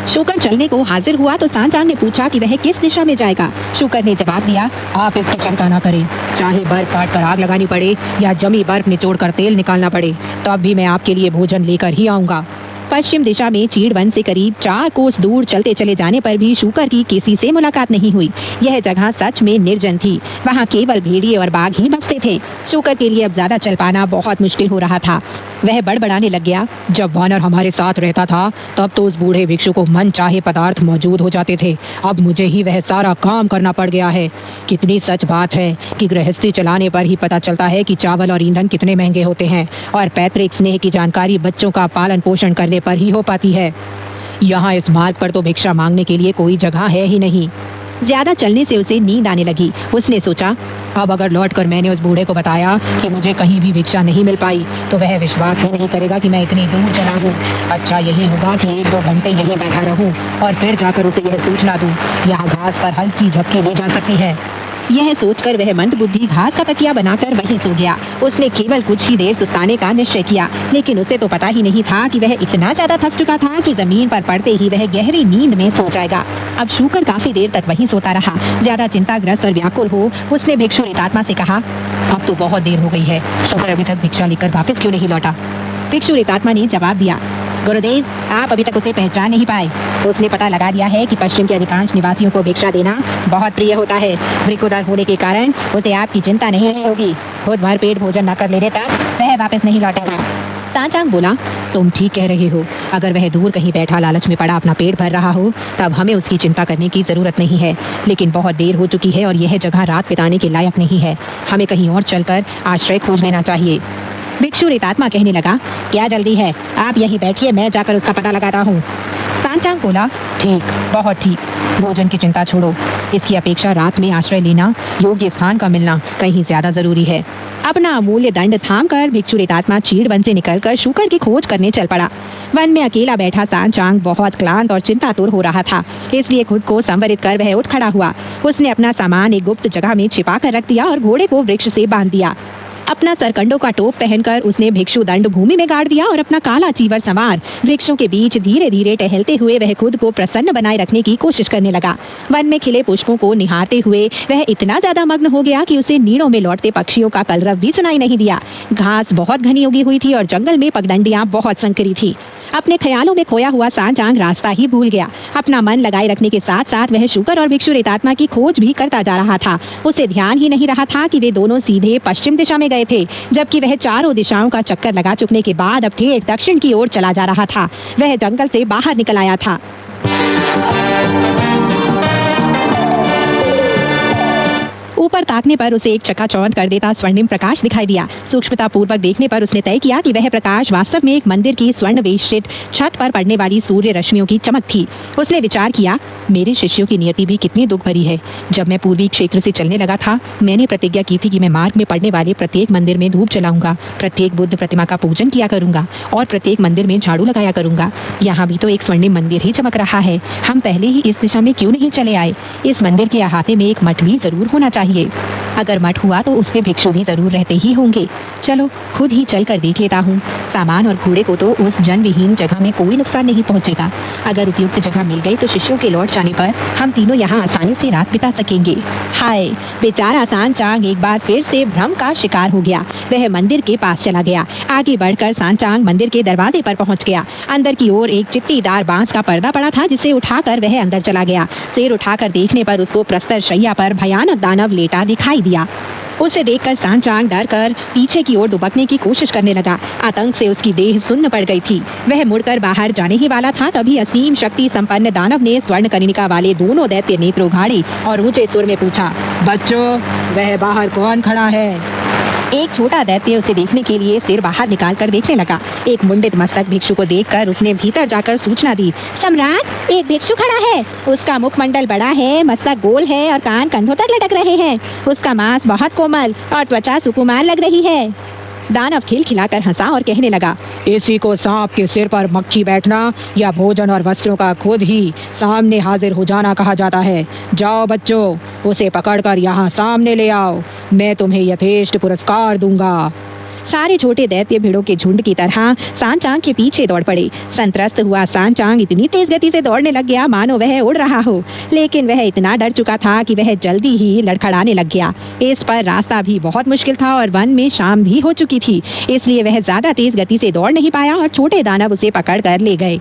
शूकर चलने को हाजिर हुआ तो सांचांग ने पूछा कि वह किस दिशा में जाएगा। शूकर ने जवाब दिया, आप इसकी चिंता न करें, चाहे बर्फ काट कर आग लगानी पड़े या जमी बर्फ निचोड़ कर तेल निकालना पड़े, तब भी मैं आपके लिए भोजन लेकर ही आऊंगा। पश्चिम दिशा में चीड़ वन से करीब 4 कोस दूर चलते चले जाने पर भी शूकर की किसी से मुलाकात नहीं हुई। यह जगह सच में निर्जन थी। वहाँ केवल भेड़िए और बाघ ही बसते थे। शूकर के लिए अब ज्यादा चल पाना बहुत मुश्किल हो रहा था। वह बड़बड़ाने लग गया, जब वानर हमारे साथ रहता था तब तो उस बूढ़े भिक्षु को मन चाहे पदार्थ मौजूद हो जाते थे, अब मुझे ही वह सारा काम करना पड़ गया है। कितनी सच बात है कि गृहस्थी चलाने पर ही पता चलता है कि चावल और ईंधन कितने महंगे होते हैं, और पैतृक स्नेह की जानकारी बच्चों का पालन पोषण करने पर ही हो पाती है। यहाँ इस मार्ग पर तो भिक्षा मांगने के लिए कोई जगह है ही नहीं। ज्यादा चलने से उसे नींद आने लगी। उसने सोचा, अब अगर लौटकर मैंने उस बूढ़े को बताया कि मुझे कहीं भी भिक्षा नहीं मिल पाई तो वह विश्वास ही नहीं करेगा कि मैं इतनी दूर चला हूँ। अच्छा यही होगा कि 1-2 घंटे यहीं बैठा रहूँ और फिर जाकर उसे यह सूचना दूँ। यहाँ घास पर हल्की झपकी ली जा सकती है। यह सोचकर वह मंदबुद्धि घास का तकिया बनाकर वहीं सो गया। उसने केवल कुछ ही देर सुस्ताने का निश्चय किया, लेकिन उसे तो पता ही नहीं था कि वह इतना ज्यादा थक चुका था कि जमीन पर पड़ते ही वह गहरी नींद में सो जाएगा। अब शूकर काफी देर तक वहीं सोता रहा। ज्यादा चिंताग्रस्त और व्याकुल हो उसने भिक्षु रेतात्मा से कहा, अब तो बहुत देर हो गई है, शूकर अभी तक भिक्षा लेकर वापस क्यों नहीं लौटा? भिक्षु रेतात्मा ने जवाब दिया, गुरुदेव, आप अभी तक उसे पहचान नहीं पाए। उसने पता लगा दिया है कि पश्चिम के अधिकांश निवासियों को भिक्षा देना बहुत प्रिय होता है। वृकोदर होने के कारण उसे आपकी चिंता नहीं होगी। खुद भर पेट भोजन न कर लेने तक वह वापस नहीं लौटेगा। सांचांग बोला, तुम ठीक कह रहे हो। अगर वह दूर कहीं बैठा लालच में पड़ा अपना पेट भर रहा हो तब हमें उसकी चिंता करने की जरूरत नहीं है, लेकिन बहुत देर हो चुकी है और यह जगह रात बिताने के लायक नहीं है। हमें कहीं और चलकर आश्रय खोज लेना चाहिए। भिक्षु रेतात्मा कहने लगा, क्या जल्दी है, आप यहीं बैठिए, मैं जाकर उसका पता लगाता हूँ। सांचांग बोला, ठीक, बहुत ठीक। भोजन की चिंता छोड़ो, इसकी अपेक्षा रात में आश्रय लेना, योग्य स्थान का मिलना कहीं ज्यादा जरूरी है। अपना अमूल्य दंड थाम कर भिक्षु रेतात्मा चीड़ वन से निकलकर शूकर की खोज करने चल पड़ा। वन में अकेला बैठा सांचांग बहुत क्लांत और चिंतातुर हो रहा था, इसलिए खुद को संवरित कर वह उठ खड़ा हुआ। उसने अपना सामान एक गुप्त जगह में छिपा कर रख दिया और घोड़े को वृक्ष से बांध दिया। अपना सरकंडों का टोप पहनकर उसने भिक्षु दंड भूमि में गाड़ दिया और अपना काला चीवर संवार वृक्षों के बीच धीरे धीरे टहलते हुए वह खुद को प्रसन्न बनाए रखने की कोशिश करने लगा। वन में खिले पुष्पों को निहारते हुए वह इतना ज्यादा मग्न हो गया कि उसे नीड़ों में लौटते पक्षियों का कलरव भी सुनाई नहीं दिया। घास बहुत घनी उगी हुई थी और जंगल में पगडंडियां बहुत संकरी थी। अपने ख्यालों में खोया हुआ सांचांग रास्ता ही भूल गया। अपना मन लगाए रखने के साथ साथ वह शूकर और भिक्षु रेतात्मा की खोज भी करता जा रहा था। उसे ध्यान ही नहीं रहा था कि वे दोनों सीधे पश्चिम दिशा में गए थे, जबकि वह चारों दिशाओं का चक्कर लगा चुकने के बाद अब ठेठ दक्षिण की ओर चला जा रहा था। वह जंगल से बाहर निकल आया था। ऊपर ताकने पर उसे एक चकाचौंध कर देता स्वर्णिम प्रकाश दिखाई दिया। सूक्ष्मता पूर्वक देखने पर उसने तय किया कि वह प्रकाश वास्तव में एक मंदिर की स्वर्ण वेष्टित छत पर पड़ने वाली सूर्य रश्मियों की चमक थी। उसने विचार किया, मेरे शिष्यों की नियति भी कितनी दुख भरी है। जब मैं पूर्वी क्षेत्र से चलने लगा था, मैंने प्रतिज्ञा की थी कि मैं मार्ग में पड़ने वाले प्रत्येक मंदिर में धूप जलाऊंगा, प्रत्येक बुद्ध प्रतिमा का पूजन किया करूंगा और प्रत्येक मंदिर में झाड़ू लगाया करूंगा। यहाँ भी तो एक स्वर्णिम मंदिर ही चमक रहा है। हम पहले ही इस दिशा में क्यों नहीं चले आए? इस मंदिर के अहाते में एक मठ भी जरूर होना चाहिए। जाएंगे। अगर मठ हुआ तो उसमें भिक्षु भी जरूर रहते ही होंगे। चलो खुद ही चल कर देख लेता हूँ। सामान और घोड़े को तो उस जनविहीन जगह में कोई नुकसान नहीं पहुँचेगा। अगर उपयुक्त जगह मिल गई तो शिष्यों के लौट जाने पर हम तीनों यहाँ आसानी से रात बिता सकेंगे। हाय, बेचारा सांचांग एक बार फिर से भ्रम का शिकार हो गया। वह मंदिर के पास चला गया। आगे बढ़कर सांचांग मंदिर के दरवाजे पर पहुँच गया। अंदर की ओर एक चित्तीदार बांस का पर्दा पड़ा था, जिसे उठाकर वह अंदर चला गया। सिर उठाकर देखने पर उसको प्रस्तर शैया पर भयानक दानव लेटा दिखाई दिया। उसे देखकर सांचांग डर कर पीछे की ओर दुबकने की कोशिश करने लगा। आतंक से उसकी देह सुन्न पड़ गई थी। वह मुड़कर बाहर जाने ही वाला था, तभी असीम शक्ति संपन्न दानव ने स्वर्ण कनिका वाले दोनों दैत्य नेत्र उघाड़े और ऊंचे सुर में पूछा, बच्चों, वह बाहर कौन खड़ा है? एक छोटा दैत्य उसे देखने के लिए सिर बाहर निकाल कर देखने लगा। एक मुंडित मस्तक भिक्षु को देखकर उसने भीतर जाकर सूचना दी, सम्राट, एक भिक्षु खड़ा है। उसका मुखमंडल बड़ा है, मस्तक गोल है और कान कंधों तक लटक रहे हैं। उसका मांस बहुत कोमल और त्वचा सुकुमार लग रही है। दानव खिलखिलाकर हंसा और कहने लगा, इसी को सांप के सिर पर मक्खी बैठना या भोजन और वस्त्रों का खुद ही सामने हाजिर हो जाना कहा जाता है। जाओ बच्चों, उसे पकड़कर यहाँ सामने ले आओ। मैं तुम्हें यथेष्ट पुरस्कार दूंगा। सारे छोटे दैत्य भीड़ों के झुंड की तरह सांचांग के पीछे दौड़ पड़े। संत्रस्त हुआ सांचांग इतनी तेज गति से दौड़ने लग गया मानो वह उड़ रहा हो, लेकिन वह इतना डर चुका था कि वह जल्दी ही लड़खड़ाने लग गया। इस पर रास्ता भी बहुत मुश्किल था और वन में शाम भी हो चुकी थी, इसलिए वह ज्यादा तेज गति से दौड़ नहीं पाया और छोटे दानव उसे पकड़ कर ले गए।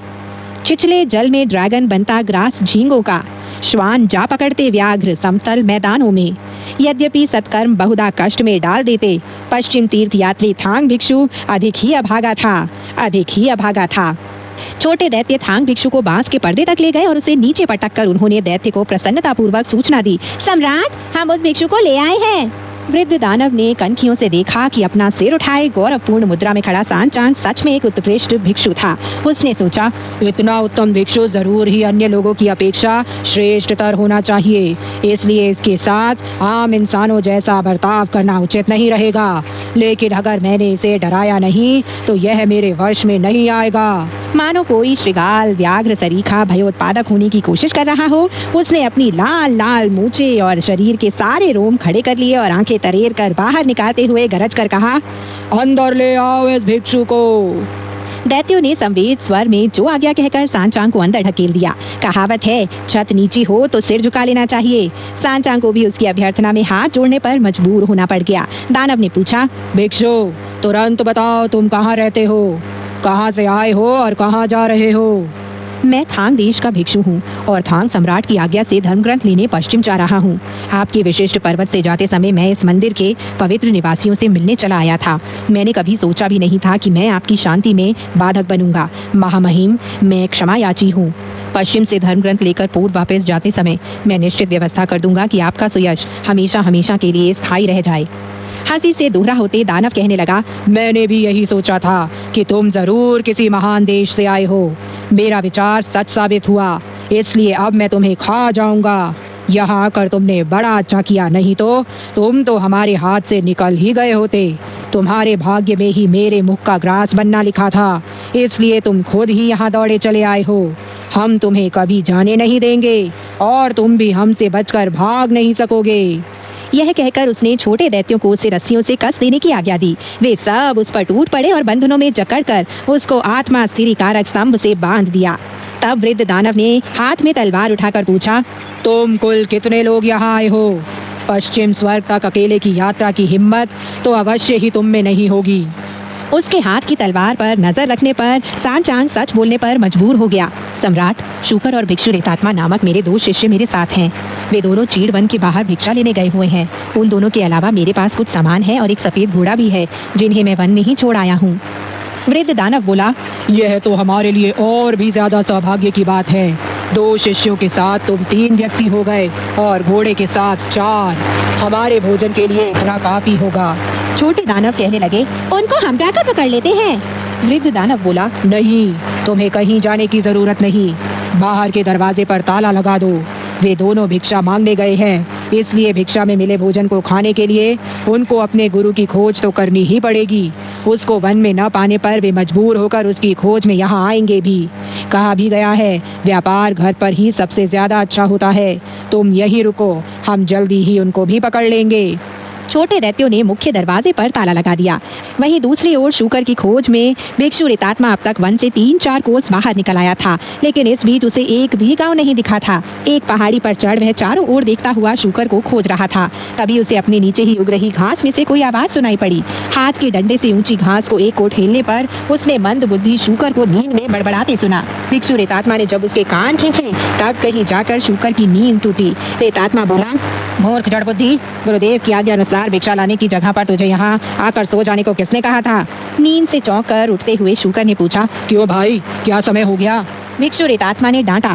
छिछले जल में ड्रैगन बनता ग्रास झींगों का, श्वान जा पकड़ते व्याघ्र समतल मैदानों में। यद्यपि सत्कर्म बहुधा कष्ट में डाल देते, पश्चिम तीर्थ यात्री थांग भिक्षु अधिक ही अभागा था। छोटे दैत्य थांग भिक्षु को बांस के पर्दे तक ले गए और उसे नीचे पटक कर उन्होंने दैत्य को प्रसन्नतापूर्वक सूचना दी, सम्राट, हम उस भिक्षु को ले आए हैं। वृद्ध दानव ने कनखियों से देखा कि अपना सिर उठाए गौरवपूर्ण मुद्रा में खड़ा सांचांग सच में एक उत्कृष्ट भिक्षु था। उसने सोचा, इतना उत्तम भिक्षु जरूर ही अन्य लोगों की अपेक्षा श्रेष्ठतर होना चाहिए, इसलिए इसके साथ आम इंसानों जैसा बर्ताव करना उचित नहीं रहेगा। लेकिन अगर मैंने इसे डराया नहीं तो यह मेरे वश में नहीं आएगा। मानो कोई श्रृगाल व्याघ्र सरीखा भयोत्पादक होने की कोशिश कर रहा हो, उसने अपनी लाल लाल मूंछें और शरीर के सारे रोम खड़े कर लिए और आंखें तरेर कर बाहर निकालते हुए गरज कर कहा, अंदर ले आओ इस भिक्षु को। दैत्यों ने संवेद स्वर में जो आज्ञा कहकर सांचांग को अंदर ढकेल दिया। कहावत है, छत नीची हो तो सिर झुका लेना चाहिए। सांचांग को भी उसकी अभ्यर्थना में हाथ जोड़ने पर मजबूर होना पड़ गया। दानव ने पूछा, भिक्षु, तुरंत बताओ तुम कहाँ रहते हो, कहाँ से आए हो और कहाँ जा रहे हो? मैं थांग देश का भिक्षु हूँ और थांग सम्राट की आज्ञा से धर्म ग्रंथ लेने पश्चिम जा रहा हूँ। आपके विशिष्ट पर्वत से जाते समय मैं इस मंदिर के पवित्र निवासियों से मिलने चला आया था। मैंने कभी सोचा भी नहीं था कि मैं आपकी शांति में बाधक बनूंगा। महामहिम, मैं क्षमा याची हूँ। पश्चिम से धर्म ग्रंथ लेकर पूर्व वापस जाते समय मैं निश्चित व्यवस्था कर दूंगा कि आपका सुयश हमेशा हमेशा के लिए स्थायी रह जाए। हंसी से दोहरा होते दानव कहने लगा, मैंने भी यही सोचा था कि तुम जरूर किसी महान देश से आए हो। मेरा विचार सच साबित हुआ, इसलिए अब मैं तुम्हें खा जाऊंगा। यहाँ आकर तुमने बड़ा अच्छा किया, नहीं तो तुम तो हमारे हाथ से निकल ही गए होते। तुम्हारे भाग्य में ही मेरे मुख का ग्रास बनना लिखा था, इसलिए तुम खुद ही यहाँ दौड़े चले आए हो। हम तुम्हें कभी जाने नहीं देंगे और तुम भी हमसे बचकर भाग नहीं सकोगे। यह कहकर उसने छोटे दैत्यों को उसे रस्सियों से कस देने की आज्ञा दी। वे सब उस पर टूट पड़े और बंधनों में जकड़कर उसको आत्मा स्थिरीकारक स्तंभ से बांध दिया। तब वृद्ध दानव ने हाथ में तलवार उठाकर पूछा, तुम कुल कितने लोग यहाँ आए हो? पश्चिम स्वर्ग तक अकेले की यात्रा की हिम्मत तो अवश्य ही तुम में नहीं होगी। उसके हाथ की तलवार पर नजर रखने पर सांचांग सच बोलने पर मजबूर हो गया। सम्राट, शूकर और भिक्षु रेतात्मा नामक मेरे 2 शिष्य मेरे साथ हैं। वे दोनों चीड़ वन के बाहर भिक्षा लेने गए हुए हैं। उन दोनों के अलावा मेरे पास कुछ सामान है और एक सफेद घोड़ा भी है, जिन्हें मैं वन में ही छोड़ आया हूँ। वृद्ध दानव बोला, यह तो हमारे लिए और भी ज्यादा सौभाग्य की बात है। 2 शिष्यों के साथ तुम 3 व्यक्ति हो गए और घोड़े के साथ 4। हमारे भोजन के लिए इतना काफी होगा। छोटे दानव कहने लगे, उनको हम जाकर पकड़ लेते हैं। वृद्ध दानव बोला, नहीं, तुम्हें कहीं जाने की जरूरत नहीं। बाहर के दरवाजे पर ताला लगा दो। वे दोनों भिक्षा मांगने गए हैं, इसलिए भिक्षा में मिले भोजन को खाने के लिए उनको अपने गुरु की खोज तो करनी ही पड़ेगी। उसको वन में न पाने पर वे मजबूर होकर उसकी खोज में यहाँ आएंगे भी। कहा भी गया है, व्यापार घर पर ही सबसे ज्यादा अच्छा होता है। तुम यहीं रुको, हम जल्दी ही उनको भी पकड़ लेंगे। छोटे दैत्यों ने मुख्य दरवाजे पर ताला लगा दिया। वहीं दूसरी ओर शूकर की खोज में भिक्षु रेतात्मा अब तक वन से 3-4 कोस बाहर निकल आया था, लेकिन इस बीच उसे एक भी गांव नहीं दिखा था। एक पहाड़ी पर चढ़ वह चारों ओर देखता हुआ शूकर को खोज रहा था। तभी उसे अपने नीचे ही उग रही घास में से कोई आवाज सुनाई पड़ी। हाथ के डंडे से ऊंची घास को एक ओर ठेलने पर उसने मंद बुद्धि शूकर को नींद में बड़बड़ाते सुना। भिक्षु रेतात्मा ने जब उसके कान खींचे तब कहीं जाकर शूकर की नींद टूटी। रेतात्मा बोला, मूर्ख जड़ बुद्धि, गुरुदेव की आज्ञा अनुसार भिक्षा लाने की जगह पर तुझे यहाँ आकर सो जाने को किसने कहा था? नींद से चौंक कर उठते हुए शूकर ने पूछा। क्यों भाई, क्या समय हो गया? भिक्षु रेतात्मा ने डांटा।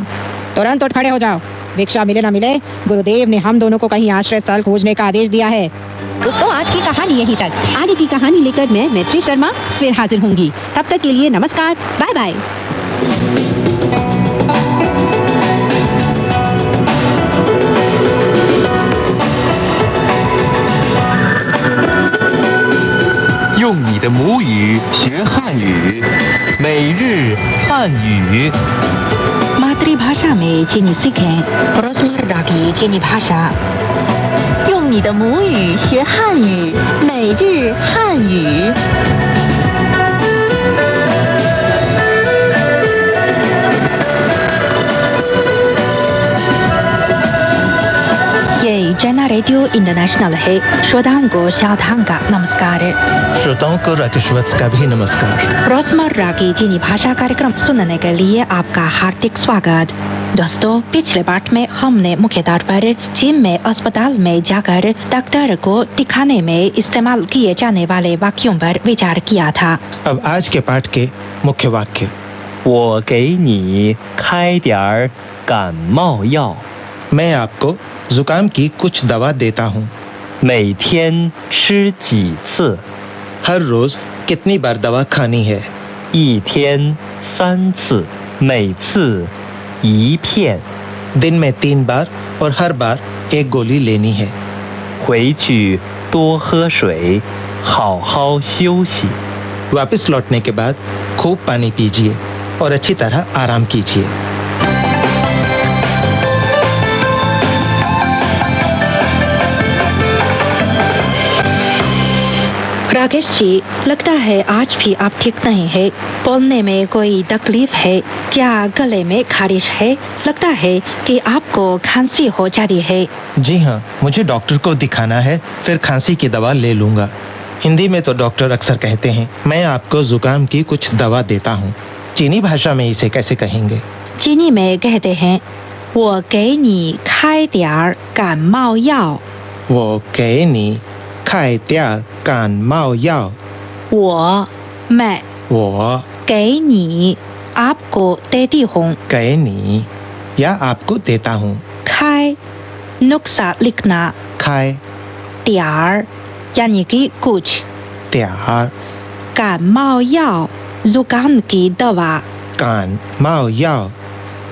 तुरंत उठ खड़े हो जाओ, भिक्षा मिले न मिले गुरुदेव ने हम दोनों को कहीं आश्रय स्थल खोजने का आदेश दिया है। दोस्तों, आज की कहानी यहीं तक। आगे की कहानी लेकर मैं मैत्री शर्मा फिर हाजिर होंगी। तब तक के लिए नमस्कार, बाय बाय।用你的母语学汉语，每日汉语。 मातृभाषा में चीनी सीखें। रोजमर्रा की चीनी भाषा। 用你的母语学汉语，每日汉语。 ये चाइना रेडियो इंटरनेशनल है। श्रोताओं को सावधान का नमस्कार। श्रोताओं को राकेशवत्स का भी नमस्कार। रोजमर्रा की चीनी भाषा कार्यक्रम सुनने के लिए आपका हार्दिक स्वागत। दोस्तों, पिछले पाठ में हमने मुख्य तौर पर चीन में अस्पताल में जाकर डॉक्टर को दिखाने में इस्तेमाल किए जाने वाले वाक्यों पर विचार किया था। अब आज के पाठ के मुख्य वाक्य। 我给你开点儿感冒药， मैं आपको जुकाम की कुछ दवा देता हूँ। 每天吃几次？ हर रोज कितनी बार दवा खानी है? 一天3次，每次1片。 दिन में 3 बार और हर बार एक गोली लेनी है। 回去多喝水，好好休息。 वापस लौटने के बाद खूब पानी पीजिए और अच्छी तरह आराम कीजिए। राकेश जी, लगता है आज भी आप ठीक नहीं है। बोलने में कोई तकलीफ है क्या? गले में खारिश है? लगता है कि आपको खांसी हो जा रही है। जी हाँ, मुझे डॉक्टर को दिखाना है, फिर खांसी की दवा ले लूंगा। हिंदी में तो डॉक्टर अक्सर कहते हैं, मैं आपको जुकाम की कुछ दवा देता हूँ। चीनी भाषा में इसे कैसे कहेंगे? चीनी में कहते हैं, 我给你开点儿感冒药。 वो给你开点儿感冒药。 我 मैं 我 给你 आपको देती हूँ। 给你 या आपको देता हूँ। 开 नुक्सा लिखना। 开 点儿 यानी कि कुछ। 点儿 感冒药 जुकाम की दवा। 感冒药。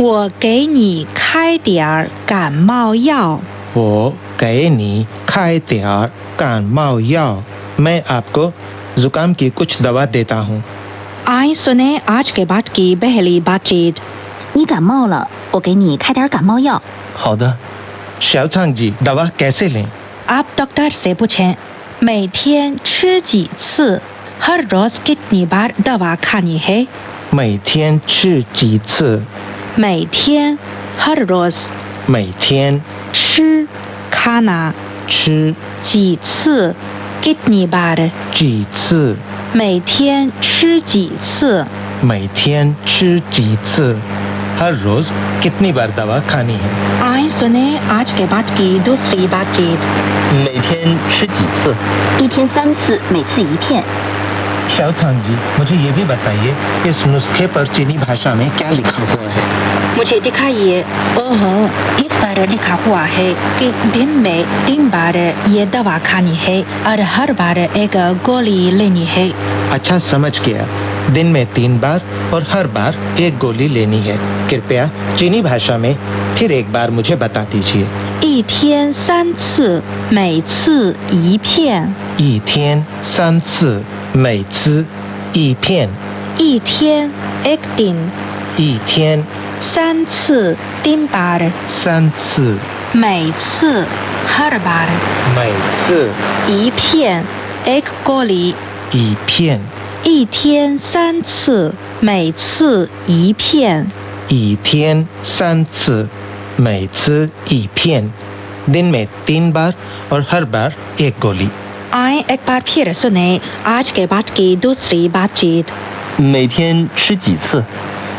我给你开点儿感冒药。 我给你开点儿感冒药。 मैं आपको जुकाम की कुछ दवा देता हूँ। आइए सुने आज के पाठ की पहली बातचीत। 你感冒了，我给你开点感冒药。 好的， शाओचांग जी, दवा कैसे लें? आप डॉक्टर से पूछें, 每天吃几次? हर रोज कितनी बार दवा खानी है? 每天吃几次？ 每天 हर रोज 每天 吃 खाना 吃 几次 कितनी बार 几次？ 每天吃几次 每天吃几次？ हर रोज कितनी बार दवा खानी है? आइए सुने आज के पाठ की दूसरी बातचीत। 每天吃几次？ 一天3次，每次1片。 शाओचांग जी, मुझे ये भी बताइए, इस नुस्खे पर चीनी भाषा में क्या लिखा हुआ है? मुझे दिखाइए। ओहो, इस पर लिखा हुआ है कि दिन में 3 बार ये दवा खानी है और हर बार एक गोली लेनी है। अच्छा, समझ गया। दिन में 3 बार और हर बार 1 गोली लेनी है। कृपया चीनी भाषा में फिर एक बार मुझे बता दीजिए। 一天3次，每次1片。一天3次，每次1片。一天 एक दिन। 一天3次 3 बार। 3次，每次 हर बार। 每次1片 एक गोली। 1片。一天3次，每次1片。一天3次，每次1片। दिन में 3 बार और हर बार 1 गोली। आए एक बार फिर सुने आज के बाद की दूसरी बातचीत। 每天吃几次？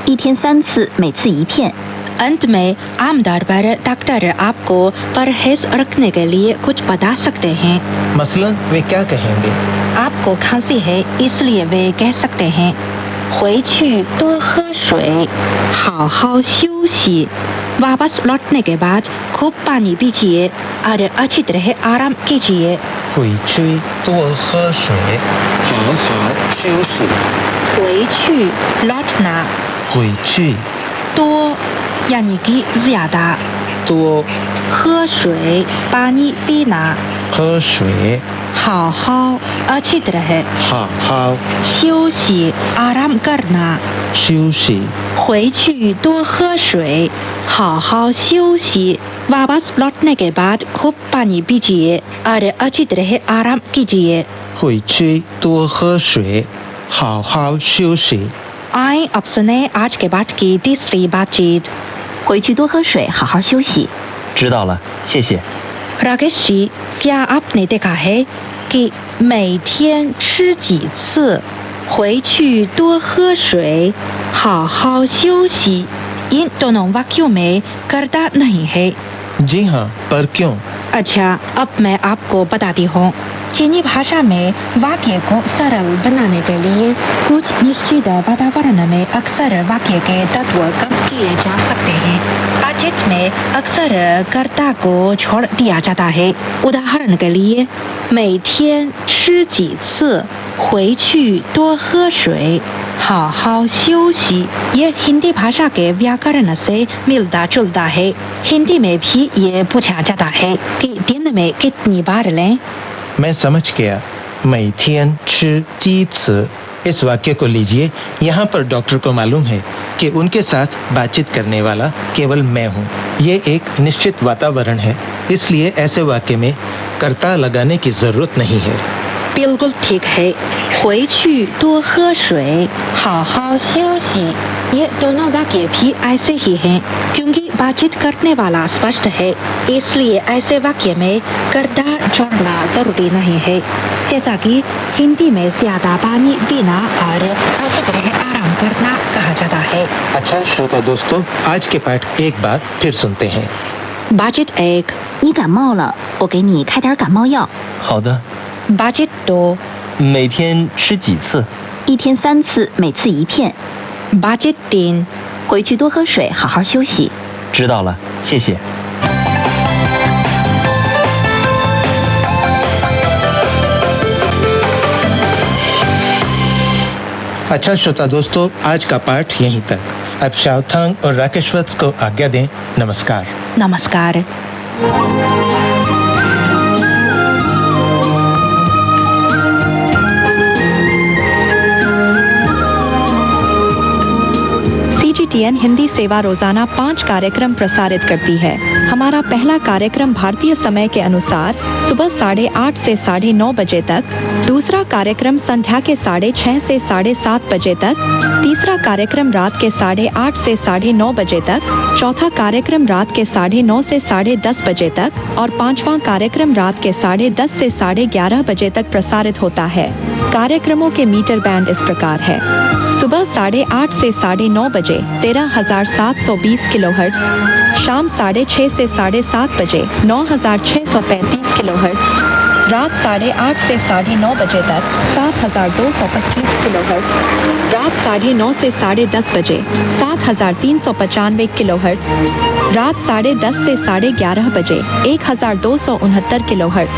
1天3次，每次1片。 अंत में आमतौर पर डॉक्टर आपको परहेज रखने के लिए कुछ बता सकते हैं। मसलन वे क्या कहेंगे? आपको खांसी है इसलिए वे कह सकते हैं 回去多喝水，好好休息। वापस लौटने के बाद खूब पानी पीजिए और अच्छी तरह आराम कीजिए। 回去多喝水，好好休息。回去 लौटना। 回去多 यानी कि ज्यादा। 多 喝水 पानी पीना। 喝水，好好 अच्छी तरह।好好休息 आराम करना।休息。回去多喝水，好好休息。वापस लौटने के बाद खूब पानी पीजिए और अच्छी तरह आराम कीजिए। 回去多喝水，好好休息。 आए अब सुने आज के बाद की तीसरी बातचीत। 回去多喝水，好好休息。 知道了，谢谢。 राकेश जी, क्या आपने देखा है कि 每天吃几次，回去多喝水，好好休息 इन दोनों वाक्यों में करता नहीं है। जी हाँ, पर क्यों? अच्छा, अब मैं आपको बताती हूँ। चीनी भाषा में वाक्य को सरल बनाने के लिए कुछ निश्चित वातावरण में अक्सर वाक्य के तत्व कम किए जा सकते हैं। बातचीत में अक्सर कर्ता को छोड़ दिया जाता है। उदाहरण के लिए 每天吃几次，回去多喝水，好好休息। ये हिंदी भाषा के व्याकरण से मिलता जुलता है। हिंदी में भी ये पूछा जाता है कि दिन में कितनी बार लें। मैं समझ गया। 每天吃几次 इस वाक्य को लीजिए। यहाँ पर डॉक्टर को मालूम है कि उनके साथ बातचीत करने वाला केवल मैं हूँ। ये एक निश्चित वातावरण है, इसलिए ऐसे वाक्य में कर्ता लगाने की जरूरत नहीं है। बिल्कुल ठीक है। 回去多喝水，好好休息。ये दोनों वाक्य भी ऐसे ही हैं, क्योंकि बातचीत करने वाला स्पष्ट है, इसलिए ऐसे वाक्य में कर्ता जोड़ना जरूरी नहीं है। जैसा कि हिंदी में ज्यादा पानी पीना और अच्छी तरह आराम करना कहा जाता है। अच्छा श्रोता दोस्तों, आज के पाठ एक बार फिर सुनते हैं। बातचीत 1, 你感冒了，我给你开点感冒药。 好的。 बातचीत 2, 每天吃几次？ 1天3次，每次1片。 बातचीत 3, 回去多喝水，好好休息。 知道了，谢谢。 अच्छा श्रोता दोस्तों, आज का पाठ यहीं तक। अब शाओथांग और राकेश वत्स को आज्ञा दें। नमस्कार। नमस्कार। CGTN हिंदी सेवा रोजाना 5 कार्यक्रम प्रसारित करती है। हमारा पहला कार्यक्रम भारतीय समय के अनुसार सुबह 8:30 से 9:30 बजे तक, दूसरा कार्यक्रम संध्या के 6:30 से 7:30 बजे तक, तीसरा कार्यक्रम रात के 8:30 से 9:30 बजे तक, चौथा कार्यक्रम रात के 9:30 से 10:30 बजे तक और पांचवा कार्यक्रम रात के 10:30 से 11:30 बजे तक प्रसारित होता है। कार्यक्रमों के मीटर बैंड इस प्रकार है: सुबह 8:30 से 9:30 बजे 13,720 किलोहर्ट्ज, शाम 6:30 से 7:30 बजे 9,635 किलोहर्ट्ज, रात 8:30 से 9:30 बजे तक 7,225 किलोहर्ट्ज, रात 9:30 से 10:30 बजे 7,395 किलोहर्ट्ज, रात 10:30 से 11:30 बजे 1,269 किलोहर्ट्ज,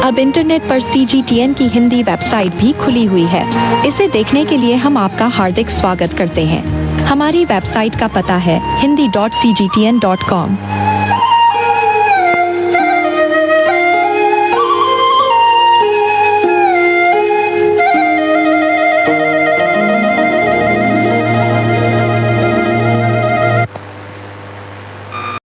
अब इंटरनेट पर CGTN की हिंदी वेबसाइट भी खुली हुई है। इसे देखने के लिए हम आपका हार्दिक स्वागत करते हैं। हमारी वेबसाइट का पता है hindi.cgtn.com।